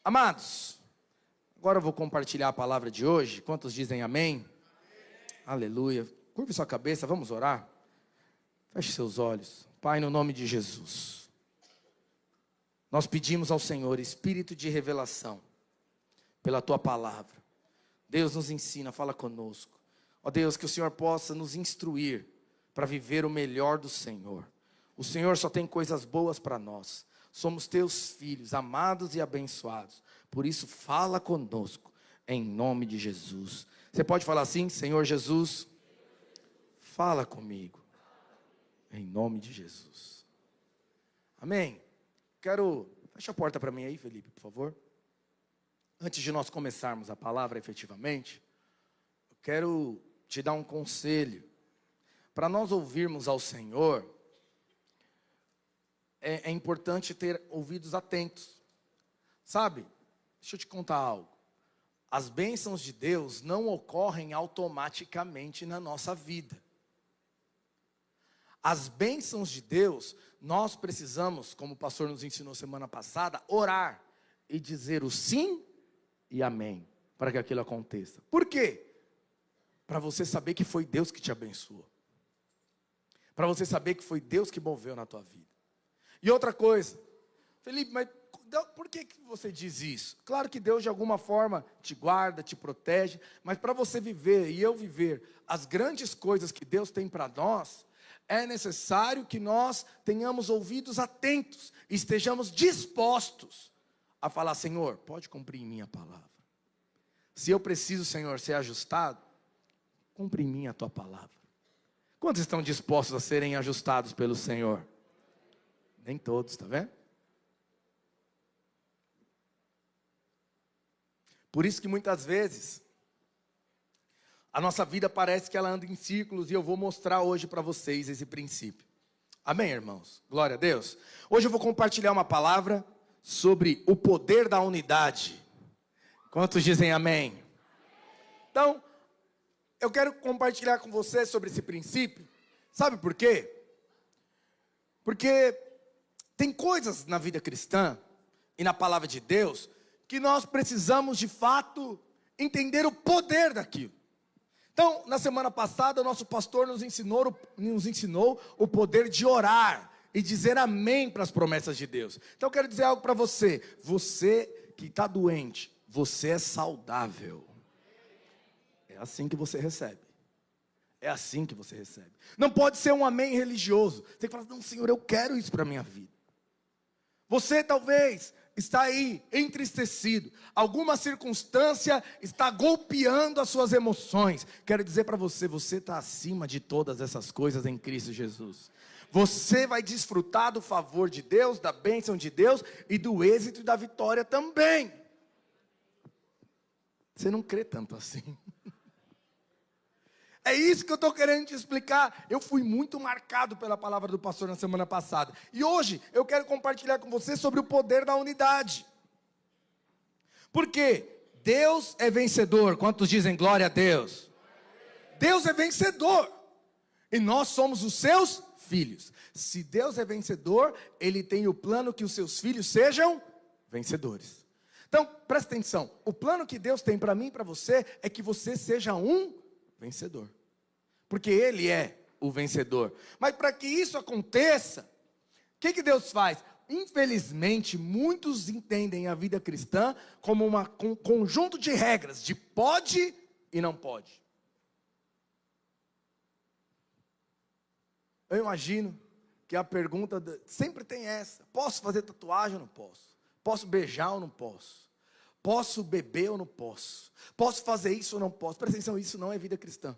Amados, agora eu vou compartilhar a palavra de hoje. Quantos dizem amém? Aleluia. Curve sua cabeça, vamos orar? Feche seus olhos. Pai, no nome de Jesus, nós pedimos ao Senhor espírito de revelação pela Tua palavra. Deus nos ensina, fala conosco. Ó Deus, que o Senhor possa nos instruir para viver o melhor do Senhor. O Senhor só tem coisas boas para nós. Somos Teus filhos, amados e abençoados. Por isso, fala conosco, em nome de Jesus. Você pode falar assim: Senhor Jesus, fala comigo, em nome de Jesus. Amém. Fecha a porta para mim aí, Felipe, por favor. Antes de nós começarmos a palavra efetivamente, eu quero te dar um conselho. Para nós ouvirmos ao Senhor, é importante ter ouvidos atentos. Sabe, deixa eu te contar algo. As bênçãos de Deus não ocorrem automaticamente na nossa vida. As bênçãos de Deus, nós precisamos, como o pastor nos ensinou semana passada, orar e dizer o sim e amém, para que aquilo aconteça. Por quê? Para você saber que foi Deus que te abençoou. Para você saber que foi Deus que moveu na tua vida. E outra coisa, Felipe, mas por que você diz isso? Claro que Deus de alguma forma te guarda, te protege, mas para você viver e eu viver as grandes coisas que Deus tem para nós, é necessário que nós tenhamos ouvidos atentos, estejamos dispostos a falar: Senhor, pode cumprir em mim a palavra. Se eu preciso, Senhor, ser ajustado, cumpre em mim a tua palavra. Quantos estão dispostos a serem ajustados pelo Senhor? Nem todos, está vendo? Por isso que muitas vezes a nossa vida parece que ela anda em círculos, e eu vou mostrar hoje para vocês esse princípio. Amém, irmãos? Glória a Deus. Hoje eu vou compartilhar uma palavra sobre o poder da unidade. Quantos dizem amém? Então, eu quero compartilhar com você sobre esse princípio. Sabe por quê? Porque tem coisas na vida cristã e na palavra de Deus que nós precisamos de fato entender o poder daquilo. Então, na semana passada, o nosso pastor nos ensinou o poder de orar e dizer amém para as promessas de Deus. Então, eu quero dizer algo para você. Você que está doente, você é saudável. É assim que você recebe. É assim que você recebe. Não pode ser um amém religioso. Você tem que falar: não, Senhor, eu quero isso para a minha vida. Você talvez está aí entristecido. Alguma circunstância está golpeando as suas emoções. Quero dizer para você, você está acima de todas essas coisas em Cristo Jesus. Você vai desfrutar do favor de Deus, da bênção de Deus e do êxito e da vitória também. Você não crê tanto assim. É isso que eu estou querendo te explicar. Eu fui muito marcado pela palavra do pastor na semana passada. E hoje eu quero compartilhar com você sobre o poder da unidade. Porque Deus é vencedor. Quantos dizem glória a Deus? Deus é vencedor. E nós somos os seus filhos. Se Deus é vencedor, Ele tem o plano que os seus filhos sejam vencedores. Então, presta atenção. O plano que Deus tem para mim e para você é que você seja um vencedor. Porque Ele é o vencedor. Mas para que isso aconteça, o que Deus faz? Infelizmente, muitos entendem a vida cristã como um conjunto de regras, de pode e não pode. Eu imagino que a pergunta sempre tem essa: posso fazer tatuagem ou não posso? Posso beijar ou não posso? Posso beber ou não posso? Posso fazer isso ou não posso? Presta atenção, isso não é vida cristã.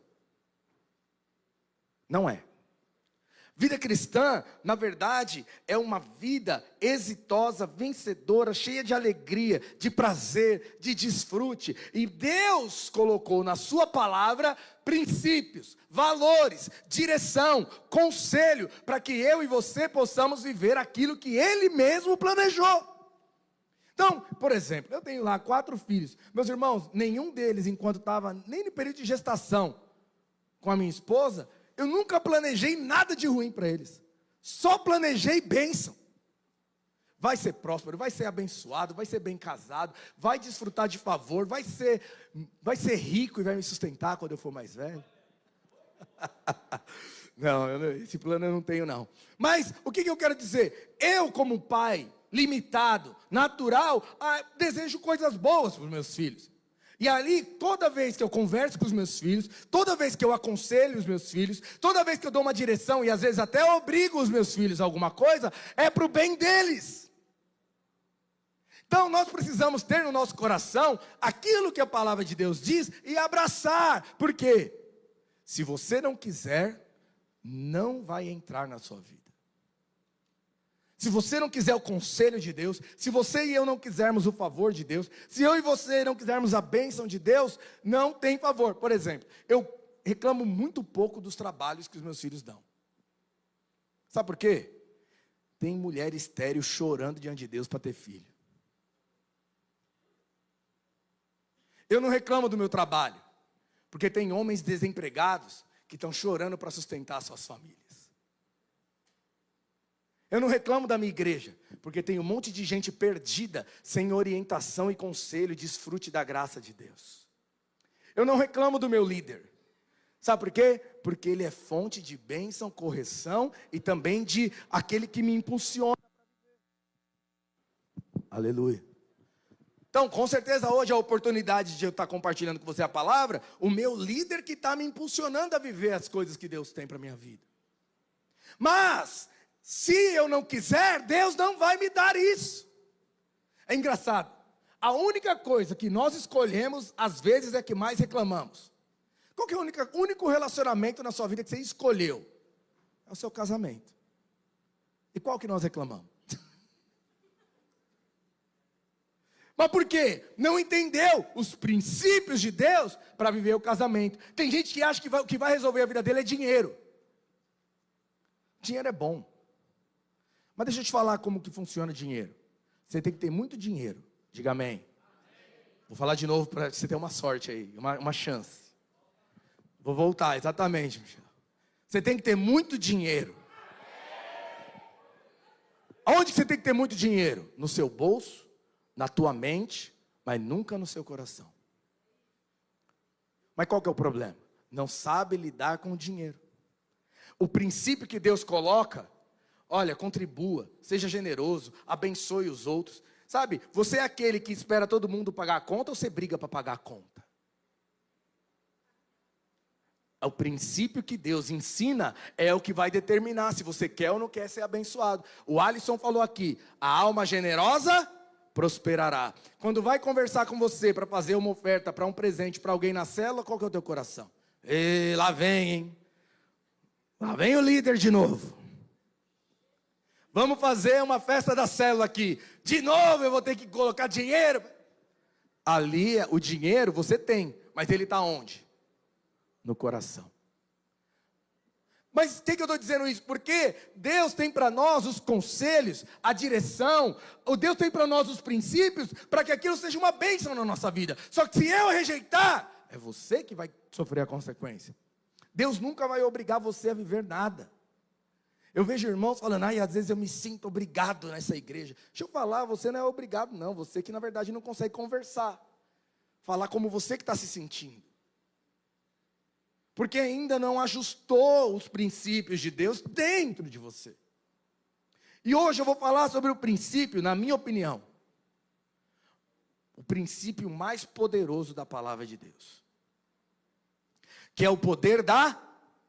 Não é. Vida cristã, na verdade, é uma vida exitosa, vencedora, cheia de alegria, de prazer, de desfrute. E Deus colocou na sua palavra princípios, valores, direção, conselho, para que eu e você possamos viver aquilo que Ele mesmo planejou. Então, por exemplo, eu tenho lá 4 filhos. Meus irmãos, nenhum deles, enquanto estava nem no período de gestação com a minha esposa, eu nunca planejei nada de ruim para eles. Só planejei bênção. vai ser próspero, vai ser abençoado, vai ser bem casado, vai desfrutar de favor, vai ser rico e vai me sustentar quando eu for mais velho. Não, esse plano eu não tenho não. Mas o que eu quero dizer? Eu como pai limitado, natural, desejo coisas boas para os meus filhos. E ali, toda vez que eu converso com os meus filhos, toda vez que eu aconselho os meus filhos, toda vez que eu dou uma direção e às vezes até obrigo os meus filhos a alguma coisa, é para o bem deles. Então nós precisamos ter no nosso coração aquilo que a palavra de Deus diz e abraçar. Por quê? Se você não quiser, não vai entrar na sua vida. Se você não quiser o conselho de Deus, se você e eu não quisermos o favor de Deus, se eu e você não quisermos a bênção de Deus, não tem favor. Por exemplo, eu reclamo muito pouco dos trabalhos que os meus filhos dão. Sabe por quê? Tem mulher estéril chorando diante de Deus para ter filho. Eu não reclamo do meu trabalho, porque tem homens desempregados que estão chorando para sustentar suas famílias. Eu não reclamo da minha igreja, porque tem um monte de gente perdida, sem orientação e conselho, e desfrute da graça de Deus. Eu não reclamo do meu líder. Sabe por quê? Porque ele é fonte de bênção, correção e também de aquele que me impulsiona. Aleluia. Então, com certeza hoje é a oportunidade de eu estar compartilhando com você a palavra, o meu líder que está me impulsionando a viver as coisas que Deus tem para a minha vida. Mas se eu não quiser, Deus não vai me dar isso. É engraçado. A única coisa que nós escolhemos, às vezes, é que mais reclamamos. Qual que é o único relacionamento na sua vida que você escolheu? É o seu casamento. E qual que nós reclamamos? Mas por quê? Não entendeu os princípios de Deus para viver o casamento. Tem gente que acha que o que vai resolver a vida dele é dinheiro. Dinheiro é bom. Mas deixa eu te falar como que funciona o dinheiro. Você tem que ter muito dinheiro. Diga amém. Vou falar de novo para você ter uma sorte aí, uma chance. Vou voltar, exatamente, Michel. Você tem que ter muito dinheiro. Aonde que você tem que ter muito dinheiro? No seu bolso, na tua mente, mas nunca no seu coração. Mas qual que é o problema? Não sabe lidar com o dinheiro. O princípio que Deus coloca, olha, contribua, seja generoso, abençoe os outros. Sabe, você é aquele que espera todo mundo pagar a conta ou você briga para pagar a conta? O princípio que Deus ensina é o que vai determinar se você quer ou não quer ser abençoado. O Alisson falou aqui, a alma generosa prosperará. Quando vai conversar com você para fazer uma oferta, para um presente, para alguém na célula, qual que é o teu coração? E lá vem, hein? Lá vem o líder de novo. Vamos fazer uma festa da célula aqui. De novo eu vou ter que colocar dinheiro. Ali, o dinheiro você tem, mas ele está onde? No coração. Mas por que eu estou dizendo isso? Porque Deus tem para nós os conselhos, a direção, o Deus tem para nós os princípios, para que aquilo seja uma bênção na nossa vida. Só que se eu rejeitar, é você que vai sofrer a consequência. Deus nunca vai obrigar você a viver nada. Eu vejo irmãos falando, às vezes eu me sinto obrigado nessa igreja. Deixa eu falar, você não é obrigado não, você que na verdade não consegue conversar. Falar como você que está se sentindo. Porque ainda não ajustou os princípios de Deus dentro de você. E hoje eu vou falar sobre o princípio, na minha opinião, o princípio mais poderoso da palavra de Deus. Que é o poder da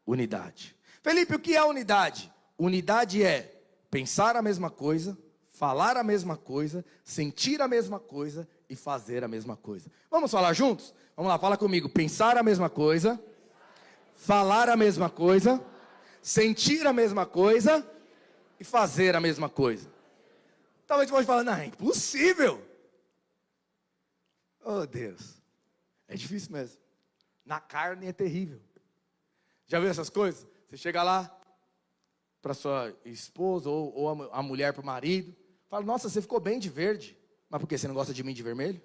unidade. Felipe, o que é unidade? Unidade é pensar a mesma coisa, falar a mesma coisa, sentir a mesma coisa e fazer a mesma coisa. Vamos falar juntos? Vamos lá, fala comigo. Pensar a mesma coisa, falar a mesma coisa, sentir a mesma coisa e fazer a mesma coisa. Talvez você pode falar, não, é impossível. Oh Deus, é difícil mesmo. Na carne é terrível. Já viu essas coisas? Você chega lá para sua esposa ou a mulher para o marido, fala, nossa, você ficou bem de verde. Mas por que? Você não gosta de mim de vermelho?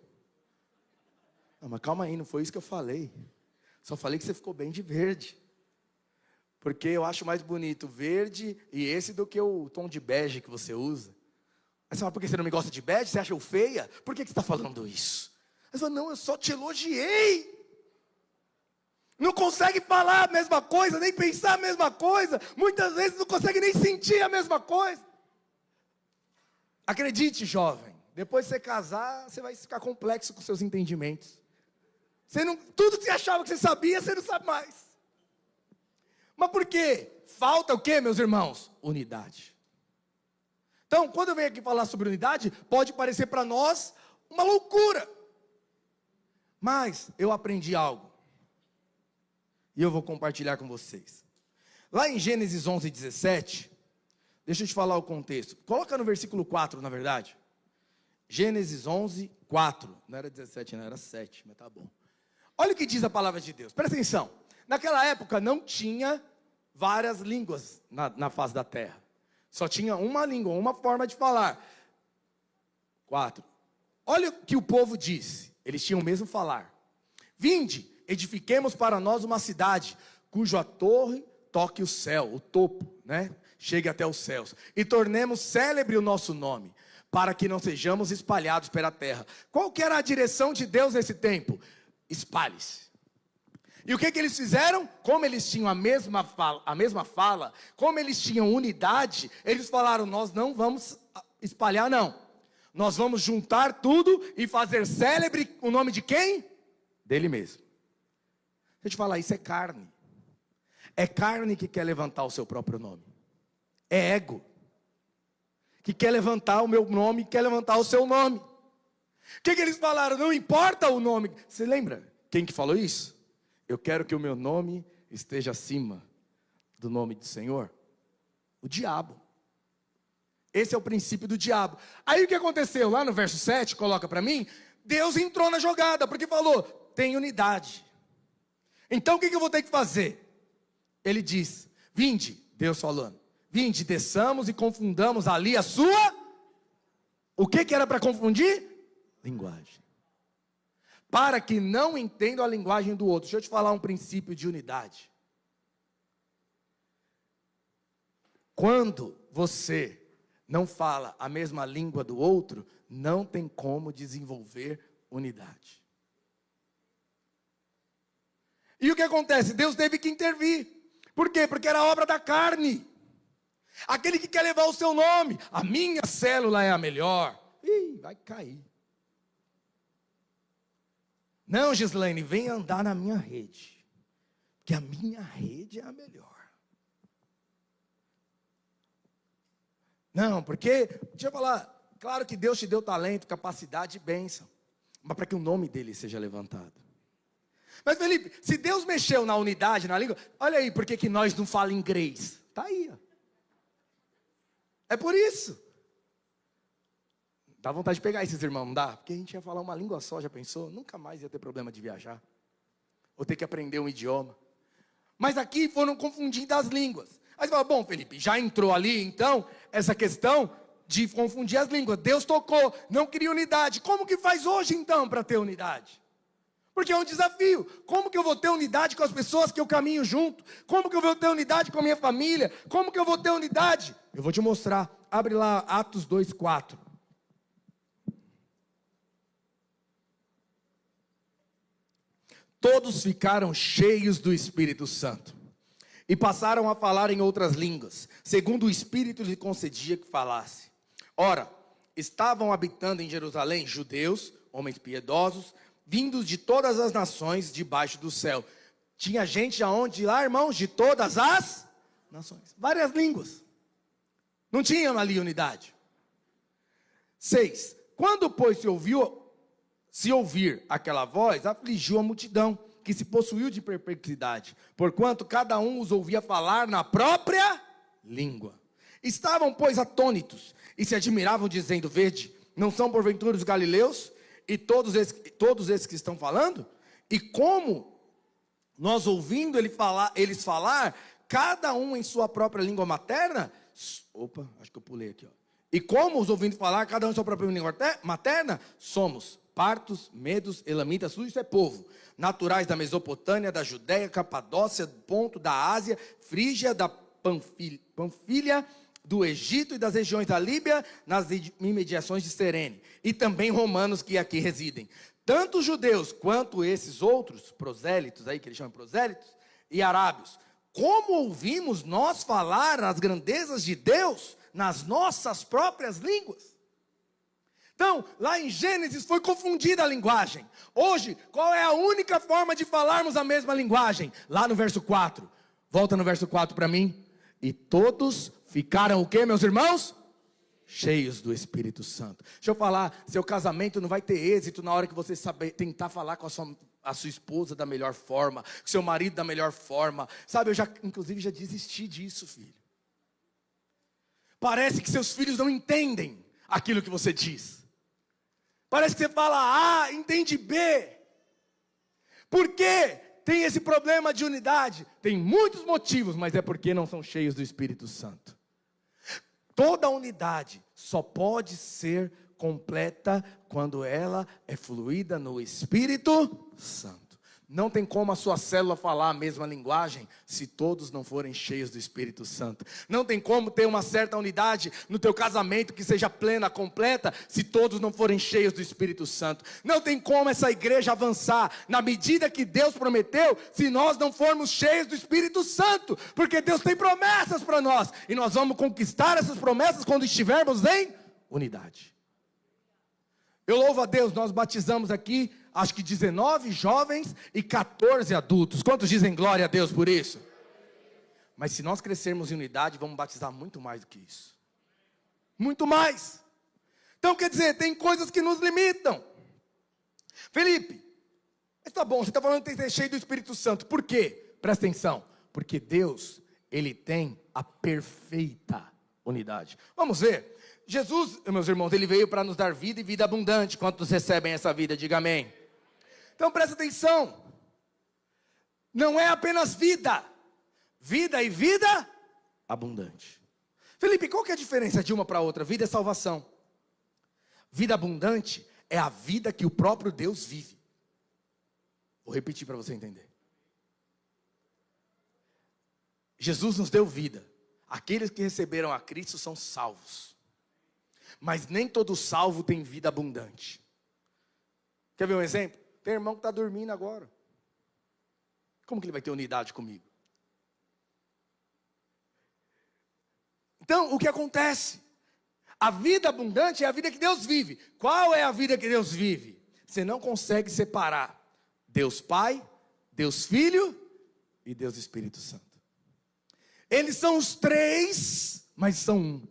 Não, mas calma aí, não foi isso que eu falei. Só falei que você ficou bem de verde. Porque eu acho mais bonito verde e esse do que o tom de bege que você usa. Aí você fala, por que você não me gosta de bad? Você acha eu feia? Por que você está falando isso? Aí você fala, não, eu só te elogiei. Não consegue falar a mesma coisa, nem pensar a mesma coisa. Muitas vezes não consegue nem sentir a mesma coisa. Acredite, jovem, depois de você casar, você vai ficar complexo com seus entendimentos. Tudo que você achava que você sabia, você não sabe mais. Mas por quê? Falta o quê, meus irmãos? Unidade. Então, quando eu venho aqui falar sobre unidade, pode parecer para nós uma loucura. Mas eu aprendi algo. E eu vou compartilhar com vocês. Lá em Gênesis 11:17, deixa eu te falar o contexto. Coloca no versículo 4, na verdade. Gênesis 11:4. Não era 17, não, era 7, mas tá bom. Olha o que diz a palavra de Deus. Presta atenção. Naquela época não tinha várias línguas na face da terra. Só tinha uma língua, uma forma de falar. 4. Olha o que o povo disse. Eles tinham o mesmo falar. Vinde, edifiquemos para nós uma cidade, cuja torre toque o céu, o topo, né? Chegue até os céus. E tornemos célebre o nosso nome, para que não sejamos espalhados pela terra. Qual que era a direção de Deus nesse tempo? Espalhe-se. E o que eles fizeram? Como eles tinham a mesma fala, como eles tinham unidade, eles falaram, nós não vamos espalhar não. Nós vamos juntar tudo e fazer célebre o nome de quem? Dele mesmo. Deixa eu te falar, isso é carne. É carne que quer levantar o seu próprio nome. É ego. Que quer levantar o meu nome, quer levantar o seu nome. O que eles falaram? Não importa o nome. Você lembra quem que falou isso? Eu quero que o meu nome esteja acima do nome do Senhor. O diabo. Esse é o princípio do diabo. Aí o que aconteceu? Lá no verso 7, coloca para mim. Deus entrou na jogada, porque falou, tem unidade. Então o que eu vou ter que fazer? Ele diz, vinde, Deus falando. Vinde, desçamos e confundamos ali a sua... O que era para confundir? Linguagem. Para que não entendam a linguagem do outro. Deixa eu te falar um princípio de unidade. Quando você não fala a mesma língua do outro, não tem como desenvolver unidade. E o que acontece? Deus teve que intervir. Por quê? Porque era obra da carne. Aquele que quer levar o seu nome. A minha célula é a melhor. Ih, vai cair. Não, Gislaine, vem andar na minha rede. Porque a minha rede é a melhor. Não, porque, deixa eu falar, claro que Deus te deu talento, capacidade e bênção. Mas para que o nome dele seja levantado. Mas Felipe, se Deus mexeu na unidade, na língua, olha aí, por que nós não falamos inglês? Está aí, ó. É por isso. Dá vontade de pegar esses irmãos, não dá? Porque a gente ia falar uma língua só, já pensou? Nunca mais ia ter problema de viajar. Ou ter que aprender um idioma. Mas aqui foram confundindo as línguas. Aí você fala, bom Felipe, já entrou ali então, essa questão de confundir as línguas. Deus tocou, não queria unidade. Como que faz hoje então para ter unidade? Porque é um desafio. Como que eu vou ter unidade com as pessoas que eu caminho junto? Como que eu vou ter unidade com a minha família? Como que eu vou ter unidade? Eu vou te mostrar. Abre lá Atos 2:4. Todos ficaram cheios do Espírito Santo e passaram a falar em outras línguas, segundo o Espírito lhe concedia que falasse. Ora, estavam habitando em Jerusalém judeus, homens piedosos, vindos de todas as nações debaixo do céu. Tinha gente aonde lá, irmãos, de todas as nações, várias línguas. Não tinham ali unidade. 6. Quando, pois, se ouvir aquela voz, afligiu a multidão, que se possuiu de perplexidade, porquanto cada um os ouvia falar na própria língua. Estavam, pois, atônitos, e se admiravam, dizendo, vede, não são porventura os galileus, e todos esses que estão falando? E como nós ouvindo eles falar, cada um em sua própria língua materna, opa, acho que eu pulei aqui, ó. E como os ouvindo falar, cada um em sua própria língua materna, somos partos, medos, elamitas, tudo isso é povo, naturais da Mesopotâmia, da Judéia, Capadócia, Ponto, da Ásia, Frígia, da Panfilha, do Egito e das regiões da Líbia, nas imediações de Cirene, e também romanos que aqui residem. Tanto os judeus quanto esses outros prosélitos, aí que eles chamam de prosélitos, e arábios. Como ouvimos nós falar as grandezas de Deus nas nossas próprias línguas? Então, lá em Gênesis foi confundida a linguagem. Hoje, qual é a única forma de falarmos a mesma linguagem? Lá no verso 4. Volta no verso 4 para mim. E todos ficaram o quê, meus irmãos? Cheios do Espírito Santo. Deixa eu falar, seu casamento não vai ter êxito na hora que você tentar falar com a sua esposa da melhor forma, com seu marido da melhor forma. Sabe, eu inclusive já desisti disso, filho. Parece que seus filhos não entendem aquilo que você diz. Parece que você fala A, entende B. Por quê? Tem esse problema de unidade. Tem muitos motivos, mas é porque não são cheios do Espírito Santo. Toda unidade só pode ser completa quando ela é fluída no Espírito Santo. Não tem como a sua célula falar a mesma linguagem se todos não forem cheios do Espírito Santo. Não tem como ter uma certa unidade no teu casamento que seja plena, completa, se todos não forem cheios do Espírito Santo. Não tem como essa igreja avançar na medida que Deus prometeu, se nós não formos cheios do Espírito Santo. Porque Deus tem promessas para nós, e nós vamos conquistar essas promessas quando estivermos em unidade. Eu louvo a Deus, nós batizamos aqui, acho que 19 jovens e 14 adultos. Quantos dizem glória a Deus por isso? Mas se nós crescermos em unidade, vamos batizar muito mais do que isso. Muito mais. Então quer dizer, tem coisas que nos limitam. Felipe, mas tá bom, você está falando que tem que ser cheio do Espírito Santo. Por quê? Presta atenção. Porque Deus, Ele tem a perfeita unidade. Vamos ver. Jesus, meus irmãos, Ele veio para nos dar vida e vida abundante. Quantos recebem essa vida? Diga amém. Então presta atenção. Não é apenas vida. Vida e vida abundante. Felipe, qual que é a diferença de uma para outra? Vida é salvação. Vida abundante é a vida que o próprio Deus vive. Vou repetir para você entender. Jesus nos deu vida. Aqueles que receberam a Cristo são salvos. Mas nem todo salvo tem vida abundante. Quer ver um exemplo? Tem irmão que está dormindo agora. Como que ele vai ter unidade comigo? Então, o que acontece? A vida abundante é a vida que Deus vive. Qual é a vida que Deus vive? Você não consegue separar Deus Pai, Deus Filho e Deus Espírito Santo. Eles são os três, mas são um.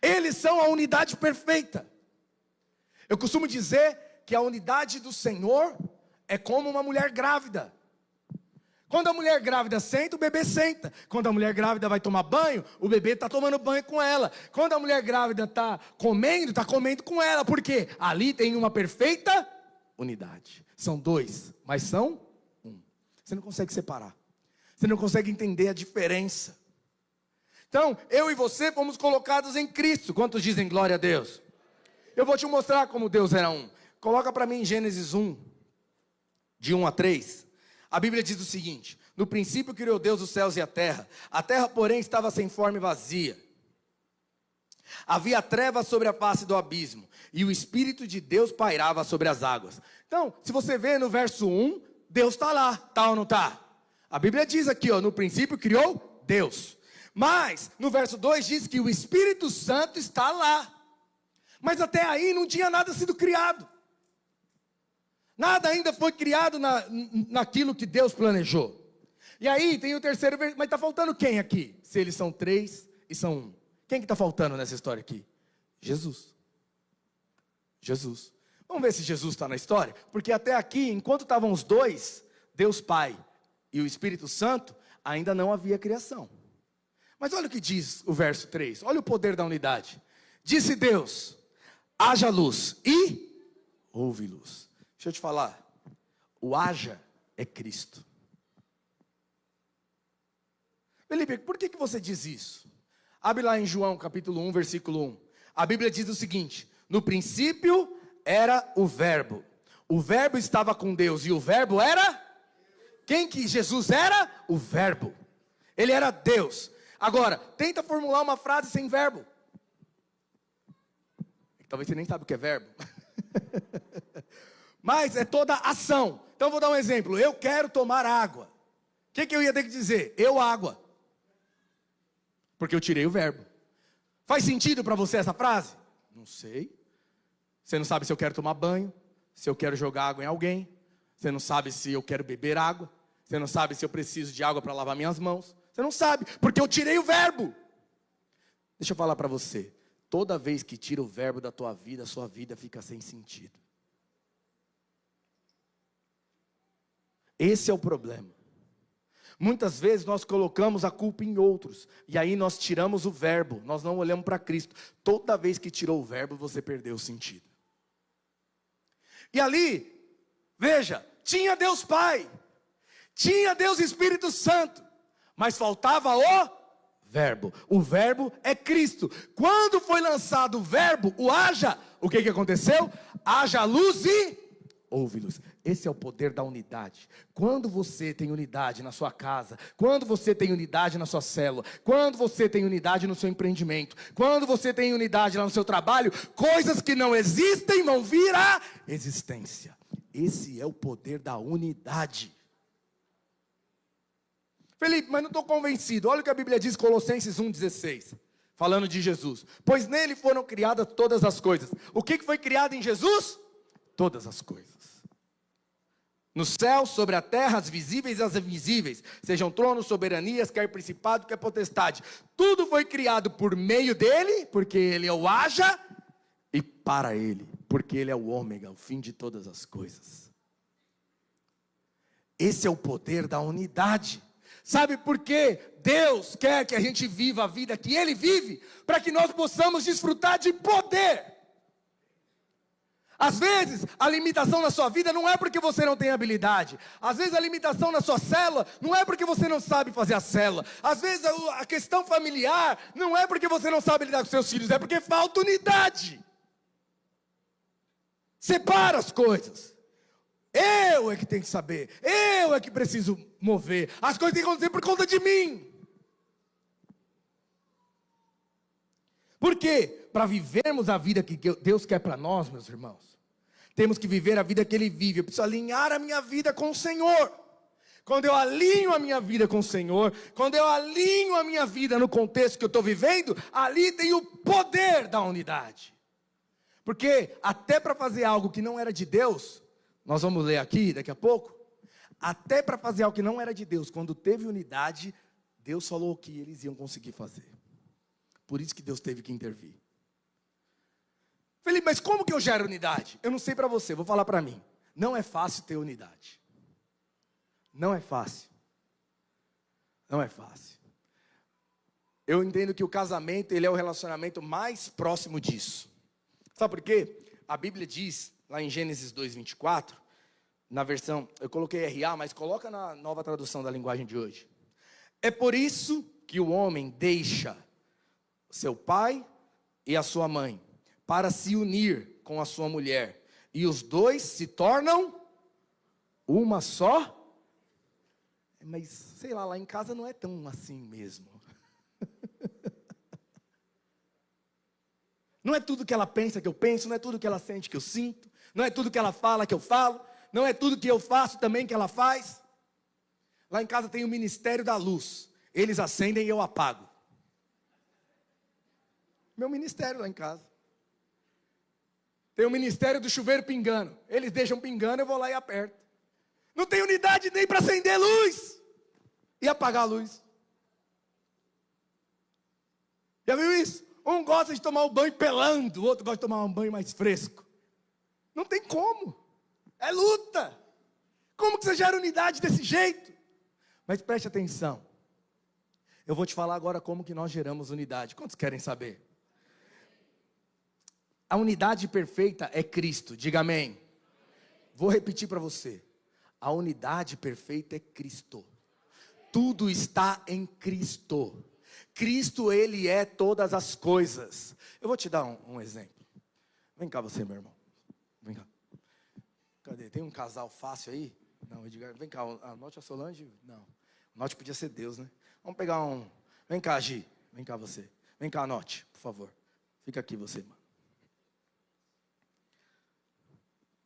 Eles são a unidade perfeita. Eu costumo dizer que a unidade do Senhor é como uma mulher grávida. Quando a mulher grávida senta, o bebê senta. Quando a mulher grávida vai tomar banho, o bebê está tomando banho com ela. Quando a mulher grávida está comendo com ela. Por quê? Ali tem uma perfeita unidade. São dois, mas são um. Você não consegue separar. Você não consegue entender a diferença. Então, eu e você fomos colocados em Cristo. Quantos dizem glória a Deus? Eu vou te mostrar como Deus era um. Coloca para mim em Gênesis 1, de 1 a 3. A Bíblia diz o seguinte: no princípio criou Deus os céus e a terra, porém estava sem forma e vazia. Havia trevas sobre a face do abismo, e o Espírito de Deus pairava sobre as águas. Então, se você vê no verso 1, Deus está lá, está ou não está? A Bíblia diz aqui, no princípio criou Deus. Mas, no verso 2 diz que o Espírito Santo está lá. Mas até aí não tinha nada sido criado. Nada ainda foi criado naquilo que Deus planejou. E aí tem o terceiro versículo. Mas está faltando quem aqui? Se eles são três e são um. Quem que está faltando nessa história aqui? Jesus. Jesus. Vamos ver se Jesus está na história? Porque até aqui, enquanto estavam os dois, Deus Pai e o Espírito Santo, ainda não havia criação. Mas olha o que diz o verso 3. Olha o poder da unidade. Disse Deus: haja luz, e houve luz. Deixa eu te falar. O haja é Cristo. Felipe, por que você diz isso? Abre lá em João capítulo 1, versículo 1. A Bíblia diz o seguinte: no princípio era o verbo. O verbo estava com Deus, e o verbo era? Quem que Jesus era? O verbo. Ele era Deus. Agora, tenta formular uma frase sem verbo. Talvez você nem sabe o que é verbo. Mas é toda ação. Então vou dar um exemplo. Eu quero tomar água. O que eu ia ter que dizer? Eu água. Porque eu tirei o verbo. Faz sentido para você essa frase? Não sei. Você não sabe se eu quero tomar banho, se eu quero jogar água em alguém. Você não sabe se eu quero beber água. Você não sabe se eu preciso de água para lavar minhas mãos. Você não sabe, porque eu tirei o verbo. Deixa eu falar para você. Toda vez que tira o verbo da tua vida, a sua vida fica sem sentido. Esse é o problema. Muitas vezes nós colocamos a culpa em outros. E aí nós tiramos o verbo. Nós não olhamos para Cristo. Toda vez que tirou o verbo, você perdeu o sentido. E ali, veja, tinha Deus Pai. Tinha Deus Espírito Santo. Mas faltava o verbo. O verbo é Cristo. Quando foi lançado o verbo, o haja, o que aconteceu? Haja luz e houve luz. Esse é o poder da unidade. Quando você tem unidade na sua casa, quando você tem unidade na sua célula, quando você tem unidade no seu empreendimento, quando você tem unidade lá no seu trabalho, coisas que não existem vão vir à existência. Esse é o poder da unidade. Felipe, mas não estou convencido. Olha o que a Bíblia diz, Colossenses 1,16. Falando de Jesus. Pois nele foram criadas todas as coisas. O que foi criado em Jesus? Todas as coisas. No céu, sobre a terra, as visíveis e as invisíveis. Sejam tronos, soberanias, quer principado, quer potestade. Tudo foi criado por meio dele, porque ele é o haja, e para ele, porque ele é o ômega, o fim de todas as coisas. Esse é o poder da unidade. Sabe por quê? Deus quer que a gente viva a vida que Ele vive, para que nós possamos desfrutar de poder. Às vezes, a limitação na sua vida não é porque você não tem habilidade. Às vezes, a limitação na sua célula não é porque você não sabe fazer a célula. Às vezes, a questão familiar não é porque você não sabe lidar com seus filhos, é porque falta unidade. Separa as coisas. Eu é que tenho que saber, eu é que preciso mover, as coisas têm que acontecer por conta de mim. Por quê? Para vivermos a vida que Deus quer para nós, meus irmãos, temos que viver a vida que Ele vive. Eu preciso alinhar a minha vida com o Senhor. Quando eu alinho a minha vida com o Senhor, quando eu alinho a minha vida no contexto que eu estou vivendo, ali tem o poder da unidade. Porque até para fazer algo que não era de Deus, nós vamos ler aqui daqui a pouco, até para fazer algo que não era de Deus, quando teve unidade, Deus falou que eles iam conseguir fazer. Por isso que Deus teve que intervir. Felipe, mas como que eu gero unidade? Eu não sei para você, vou falar para mim. Não é fácil ter unidade. Não é fácil. Não é fácil. Eu entendo que o casamento, ele é o relacionamento mais próximo disso. Sabe por quê? A Bíblia diz, lá em Gênesis 2:24, na versão, eu coloquei RA, mas coloca na nova tradução da linguagem de hoje. É por isso que o homem deixa seu pai e a sua mãe, para se unir com a sua mulher, e os dois se tornam uma só. Mas, sei lá em casa não é tão assim mesmo. Não é tudo que ela pensa que eu penso, não é tudo que ela sente que eu sinto, não é tudo que ela fala que eu falo, não é tudo que eu faço também que ela faz. Lá em casa tem o ministério da luz. Eles acendem e eu apago. Meu ministério lá em casa. Tem o ministério do chuveiro pingando. Eles deixam pingando, eu vou lá e aperto. Não tem unidade nem para acender luz e apagar a luz. Já viu isso? Um gosta de tomar o banho pelando, o outro gosta de tomar um banho mais fresco. Não tem como. É luta. Como que você gera unidade desse jeito? Mas preste atenção. Eu vou te falar agora como que nós geramos unidade. Quantos querem saber? A unidade perfeita é Cristo. Diga amém. Vou repetir para você. A unidade perfeita é Cristo. Tudo está em Cristo. Cristo, Ele é todas as coisas. Eu vou te dar um exemplo. Vem cá você, meu irmão. Vem cá. Cadê? Tem um casal fácil aí? Não, Edgar. Vem cá, anote a Solange. Não. Anote podia ser Deus, né? Vamos pegar Vem cá, Gi. Vem cá você. Vem cá, anote, por favor. Fica aqui você, mano.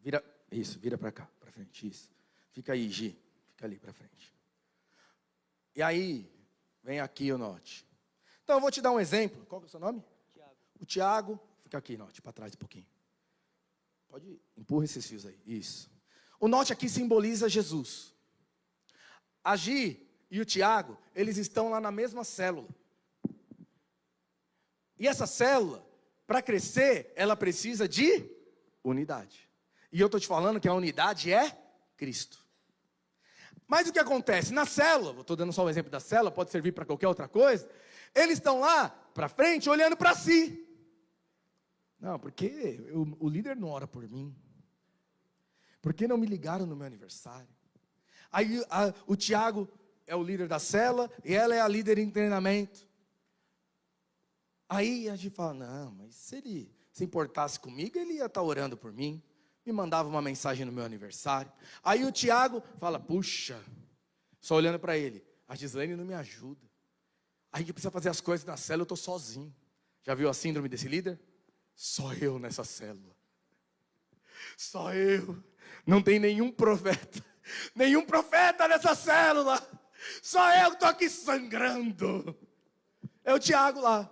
Vira pra cá, pra frente, isso. Fica aí, Gi. Fica ali pra frente. E aí, vem aqui, Note. Então, eu vou te dar um exemplo. Qual que é o seu nome? Tiago. O Tiago. Fica aqui, Note, pra trás um pouquinho. Pode empurra esses fios aí, isso. O Note aqui simboliza Jesus. A Gi e o Tiago, eles estão lá na mesma célula. E essa célula, para crescer, ela precisa de unidade. E eu estou te falando que a unidade é Cristo. Mas o que acontece? Na célula, estou dando só um exemplo da célula, pode servir para qualquer outra coisa. Eles estão lá, para frente, olhando para si. Não, porque o líder não ora por mim. Por que não me ligaram no meu aniversário? Aí o Tiago é o líder da célula e ela é a líder em treinamento. Aí a gente fala, não, mas se ele se importasse comigo, ele ia estar orando por mim. Me mandava uma mensagem no meu aniversário. Aí o Tiago fala, puxa, só olhando para ele, a Gislene não me ajuda. A gente precisa fazer as coisas na célula, eu estou sozinho. Já viu a síndrome desse líder? Só eu nessa célula. Só eu. Não tem nenhum profeta. Nenhum profeta nessa célula. Só eu que estou aqui sangrando. É o Tiago lá.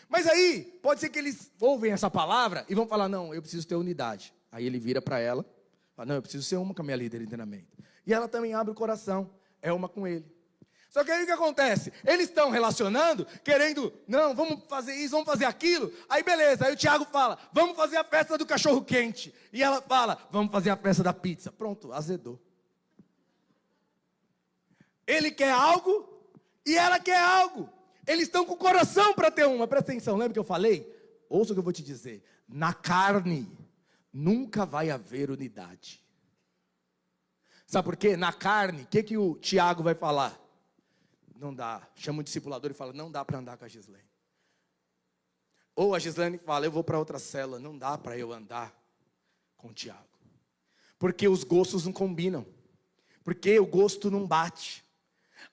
Mas aí, pode ser que eles ouvem essa palavra e vão falar, não, eu preciso ter unidade. Aí ele vira para ela, fala, não, eu preciso ser uma com a minha líder de treinamento. E ela também abre o coração, é uma com ele. Só que aí o que acontece? Eles estão relacionando, querendo, não, vamos fazer isso, vamos fazer aquilo. Aí beleza, aí o Tiago fala, vamos fazer a festa do cachorro quente. E ela fala, vamos fazer a festa da pizza. Pronto, azedou. Ele quer algo e ela quer algo. Eles estão com o coração para ter uma. Presta atenção, lembra que eu falei? Ouça o que eu vou te dizer. Na carne, nunca vai haver unidade. Sabe por quê? Na carne, o que o Tiago vai falar? Não dá. Chama o discipulador e fala, não dá para andar com a Gislene. Ou a Gislene fala, eu vou para outra célula. Não dá para eu andar com o Tiago. Porque os gostos não combinam. Porque o gosto não bate.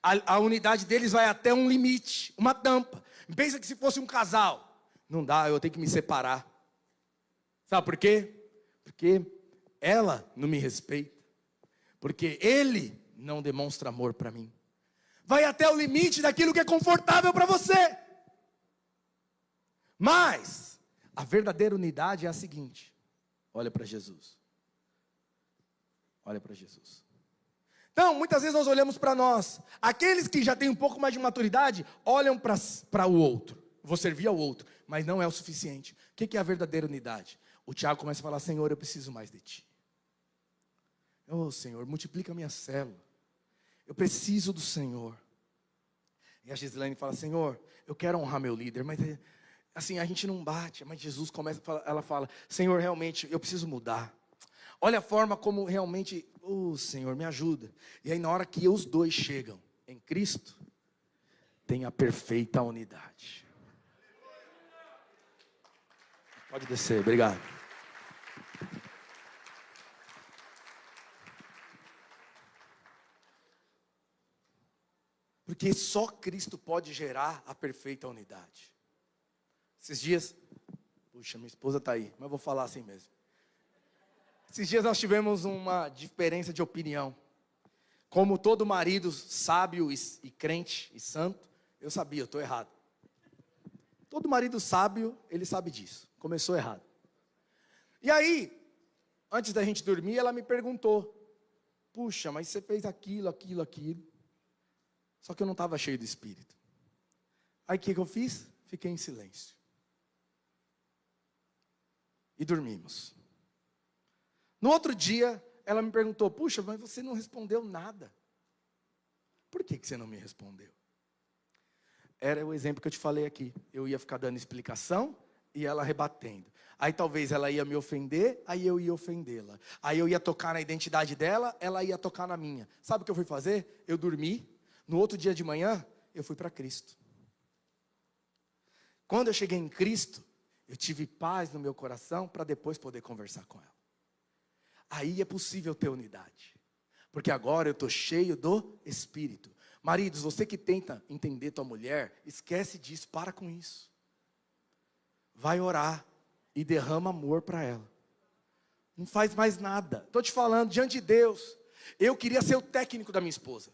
A unidade deles vai até um limite, uma tampa. Pensa que se fosse um casal, não dá, eu tenho que me separar. Sabe por quê? Porque ela não me respeita. Porque ele não demonstra amor para mim. Vai até o limite daquilo que é confortável para você. Mas a verdadeira unidade é a seguinte. Olha para Jesus. Olha para Jesus. Então, muitas vezes nós olhamos para nós. Aqueles que já têm um pouco mais de maturidade, olham para o outro. Vou servir ao outro, mas não é o suficiente. O que é a verdadeira unidade? O Tiago começa a falar, Senhor, eu preciso mais de Ti. Oh, Senhor, multiplica a minha célula. Eu preciso do Senhor. E a Gislene fala, Senhor, eu quero honrar meu líder, mas assim, a gente não bate. Mas Jesus começa, ela fala, Senhor, realmente, eu preciso mudar. Olha a forma como realmente, Senhor, me ajuda. E aí na hora que os dois chegam em Cristo, tem a perfeita unidade. Pode descer, obrigado. Porque só Cristo pode gerar a perfeita unidade. Esses dias, puxa, minha esposa está aí, mas vou falar assim mesmo. Esses dias nós tivemos uma diferença de opinião. Como todo marido sábio e crente e santo, eu sabia, eu estou errado. Todo marido sábio, ele sabe disso. Começou errado. E aí, antes da gente dormir, ela me perguntou, puxa, mas você fez aquilo. Só que eu não estava cheio do Espírito. Aí o que eu fiz? Fiquei em silêncio. E dormimos. No outro dia, ela me perguntou, puxa, mas você não respondeu nada. Por que você não me respondeu? Era o exemplo que eu te falei aqui. Eu ia ficar dando explicação e ela rebatendo. Aí talvez ela ia me ofender, aí eu ia ofendê-la. Aí eu ia tocar na identidade dela, ela ia tocar na minha. Sabe o que eu fui fazer? Eu dormi. No outro dia de manhã, eu fui para Cristo. Quando eu cheguei em Cristo, eu tive paz no meu coração para depois poder conversar com ela. Aí é possível ter unidade. Porque agora eu estou cheio do Espírito. Maridos, você que tenta entender tua mulher, esquece disso, para com isso. Vai orar e derrama amor para ela. Não faz mais nada. Estou te falando, diante de Deus, eu queria ser o técnico da minha esposa.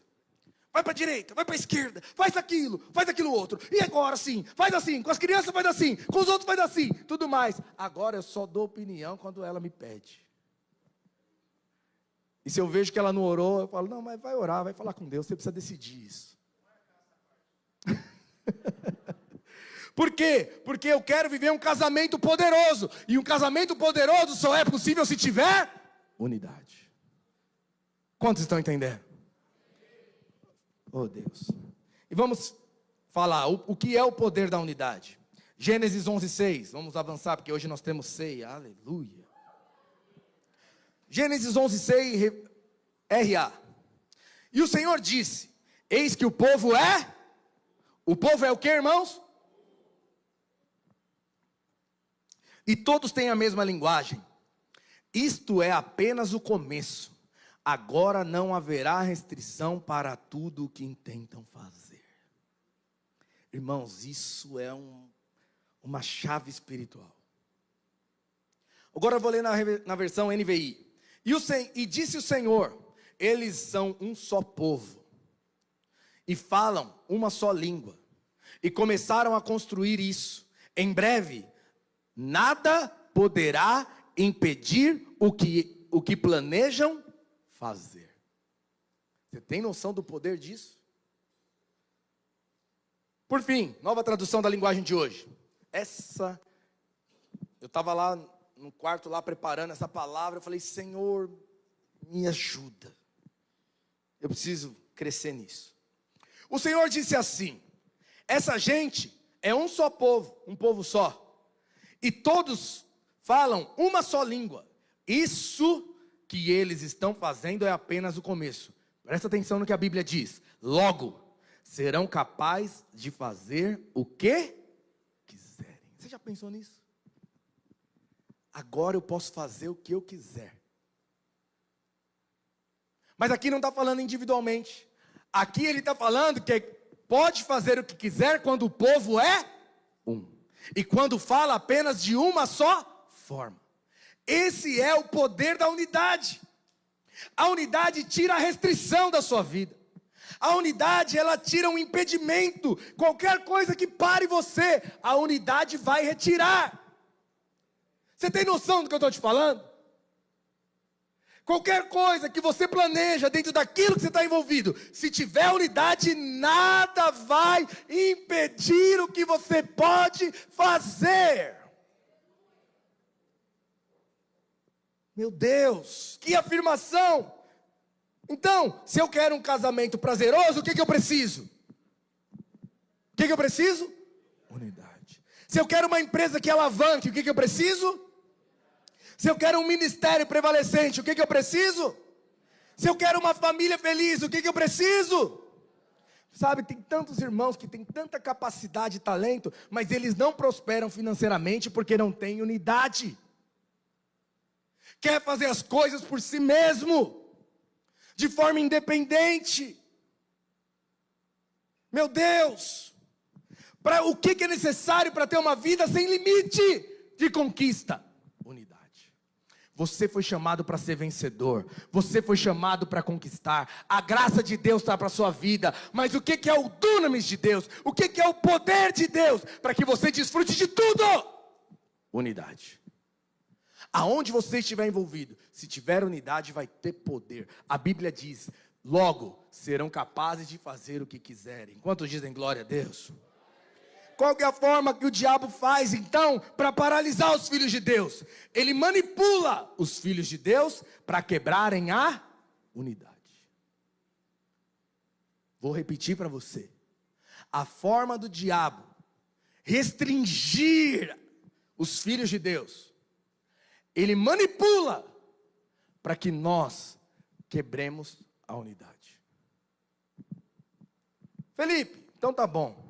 Vai para a direita, vai para a esquerda, faz aquilo outro. E agora sim, faz assim, com as crianças faz assim, com os outros faz assim, tudo mais. Agora eu só dou opinião quando ela me pede. E se eu vejo que ela não orou, eu falo, não, mas vai orar, vai falar com Deus, você precisa decidir isso. Por quê? Porque eu quero viver um casamento poderoso. E um casamento poderoso só é possível se tiver unidade. Quantos estão entendendo? Oh Deus. E vamos falar o que é o poder da unidade. Gênesis 11:6. Vamos avançar porque hoje nós temos ceia. Aleluia. Gênesis 11:6, RA. E o Senhor disse: eis que o povo é o que, irmãos? E todos têm a mesma linguagem. Isto é apenas o começo. Agora não haverá restrição para tudo o que intentam fazer. Irmãos, isso é uma chave espiritual. Agora eu vou ler na versão NVI. E disse o Senhor: eles são um só povo, e falam uma só língua, e começaram a construir isso. Em breve, nada poderá impedir o que planejam fazer. Você tem noção do poder disso? Por fim, nova tradução da linguagem de hoje. Eu estava lá no quarto lá preparando essa palavra, eu falei, Senhor, me ajuda. Eu preciso crescer nisso. O Senhor disse assim: essa gente é um só povo, um povo só. E todos falam uma só língua. Isso que eles estão fazendo é apenas o começo. Presta atenção no que a Bíblia diz. Logo, serão capazes de fazer o que quiserem. Você já pensou nisso? Agora eu posso fazer o que eu quiser. Mas aqui não está falando individualmente. Aqui ele está falando que pode fazer o que quiser quando o povo é um. E quando fala apenas de uma só forma. Esse é o poder da unidade. A unidade tira a restrição da sua vida. A unidade, ela tira um impedimento. Qualquer coisa que pare você, a unidade vai retirar. Você tem noção do que eu estou te falando? Qualquer coisa que você planeja dentro daquilo que você está envolvido, se tiver unidade, nada vai impedir o que você pode fazer. Meu Deus, que afirmação! Então, se eu quero um casamento prazeroso, o que eu preciso? O que eu preciso? Unidade. Se eu quero uma empresa que alavanque, o que eu preciso? Se eu quero um ministério prevalecente, o que eu preciso? Se eu quero uma família feliz, o que eu preciso? Sabe, tem tantos irmãos que têm tanta capacidade e talento, mas eles não prosperam financeiramente porque não têm unidade. Quer fazer as coisas por si mesmo, de forma independente. Meu Deus, o que é necessário para ter uma vida sem limite de conquista? Unidade. Você foi chamado para ser vencedor. Você foi chamado para conquistar. A graça de Deus está para a sua vida. Mas o que é o dunamis de Deus? O que é o poder de Deus? Para que você desfrute de tudo. Unidade. Aonde você estiver envolvido, se tiver unidade, vai ter poder. A Bíblia diz, logo serão capazes de fazer o que quiserem. Quantos dizem glória a Deus? Qual que é a forma que o diabo faz, então, para paralisar os filhos de Deus? Ele manipula os filhos de Deus para quebrarem a unidade. Vou repetir para você. A forma do diabo restringir os filhos de Deus, ele manipula para que nós quebremos a unidade. Felipe, então tá bom.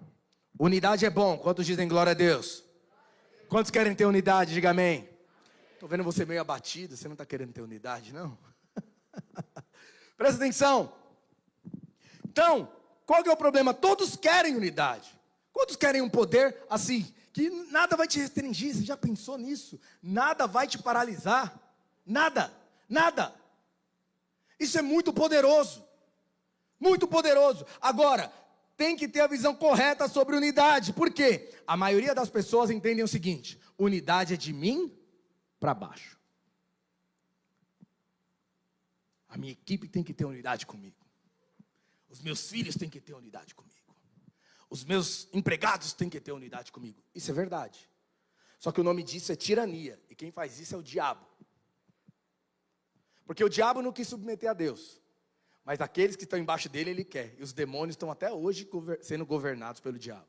Unidade é bom. Quantos dizem glória a Deus? Quantos querem ter unidade? Diga amém. Estou vendo você meio abatido. Você não está querendo ter unidade, não? Presta atenção. Então, Qual que é o problema? Todos querem unidade. Quantos querem um poder assim, que nada vai te restringir? Você já pensou nisso? Nada vai te paralisar. Nada, nada. Isso é muito poderoso. Muito poderoso. Agora, tem que ter a visão correta sobre unidade. Por quê? A maioria das pessoas entendem o seguinte: unidade é de mim para baixo. A minha equipe tem que ter unidade comigo. Os meus filhos têm que ter unidade comigo. Os meus empregados têm que ter unidade comigo. Isso é verdade. Só que o nome disso é tirania. E quem faz isso é o diabo. Porque o diabo não quis submeter a Deus. Mas aqueles que estão embaixo dele, ele quer. E os demônios estão até hoje sendo governados pelo diabo.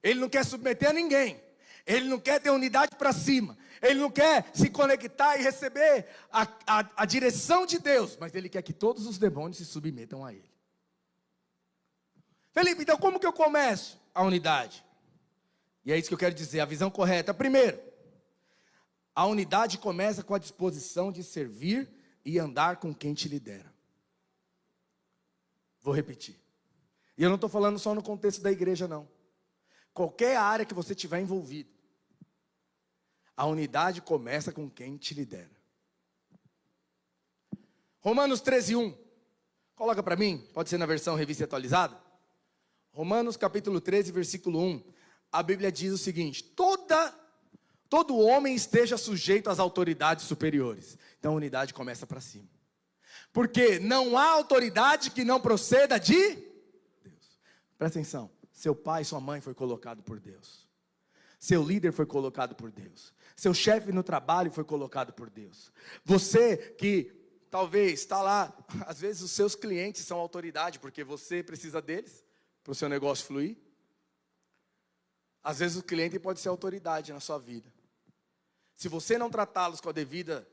Ele não quer submeter a ninguém. Ele não quer ter unidade para cima. Ele não quer se conectar e receber a direção de Deus. Mas ele quer que todos os demônios se submetam a ele. Felipe, então como que eu começo a unidade? E é isso que eu quero dizer, a visão correta. Primeiro, a unidade começa com a disposição de servir e andar com quem te lidera. Vou repetir. E eu não estou falando só no contexto da igreja, não. Qualquer área que você tiver envolvido, a unidade começa com quem te lidera. Romanos 13:1. Coloca para mim, pode ser na versão revista atualizada. Romanos capítulo 13, versículo 1. A Bíblia diz o seguinte: todo homem esteja sujeito às autoridades superiores. Então a unidade começa para cima. Porque não há autoridade que não proceda de Deus. Presta atenção. Seu pai, sua mãe foi colocado por Deus. Seu líder foi colocado por Deus. Seu chefe no trabalho foi colocado por Deus. Você que talvez está lá, às vezes os seus clientes são autoridade, porque você precisa deles para o seu negócio fluir. Às vezes o cliente pode ser autoridade na sua vida. Se você não tratá-los com a devida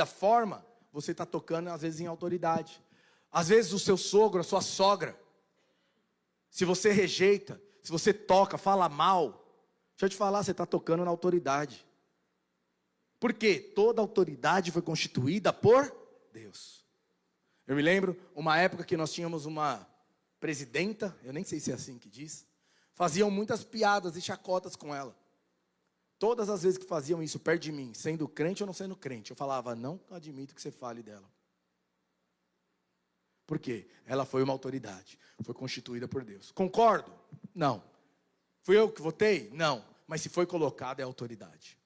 forma, você está tocando às vezes em autoridade. Às vezes o seu sogro, a sua sogra, se você rejeita, se você toca, fala mal, deixa eu te falar, você está tocando na autoridade. Por quê? Toda autoridade foi constituída por Deus. Eu me lembro, uma época que nós tínhamos uma presidenta, eu nem sei se é assim que diz, faziam muitas piadas e chacotas com ela. Todas as vezes que faziam isso perto de mim, sendo crente ou não sendo crente, eu falava, não admito que você fale dela. Por quê? Ela foi uma autoridade, foi constituída por Deus. Concordo? Não. Fui eu que votei? Não. Mas se foi colocada, é autoridade.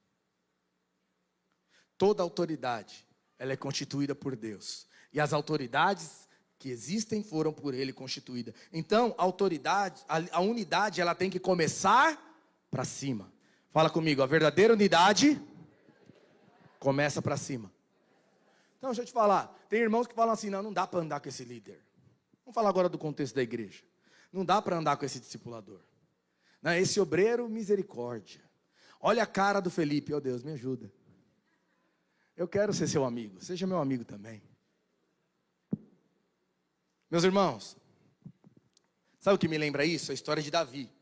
Toda autoridade, ela é constituída por Deus. E as autoridades que existem foram por Ele constituídas. Então, a autoridade, a unidade, ela tem que começar para cima. Fala comigo, a verdadeira unidade começa para cima. Então, deixa eu te falar, tem irmãos que falam assim, não dá para andar com esse líder. Vamos falar agora do contexto da igreja. Não dá para andar com esse discipulador. Não, esse obreiro, misericórdia. Olha a cara do Felipe, oh Deus, me ajuda. Eu quero ser seu amigo, seja meu amigo também. Meus irmãos, sabe o que me lembra isso? A história de Davi.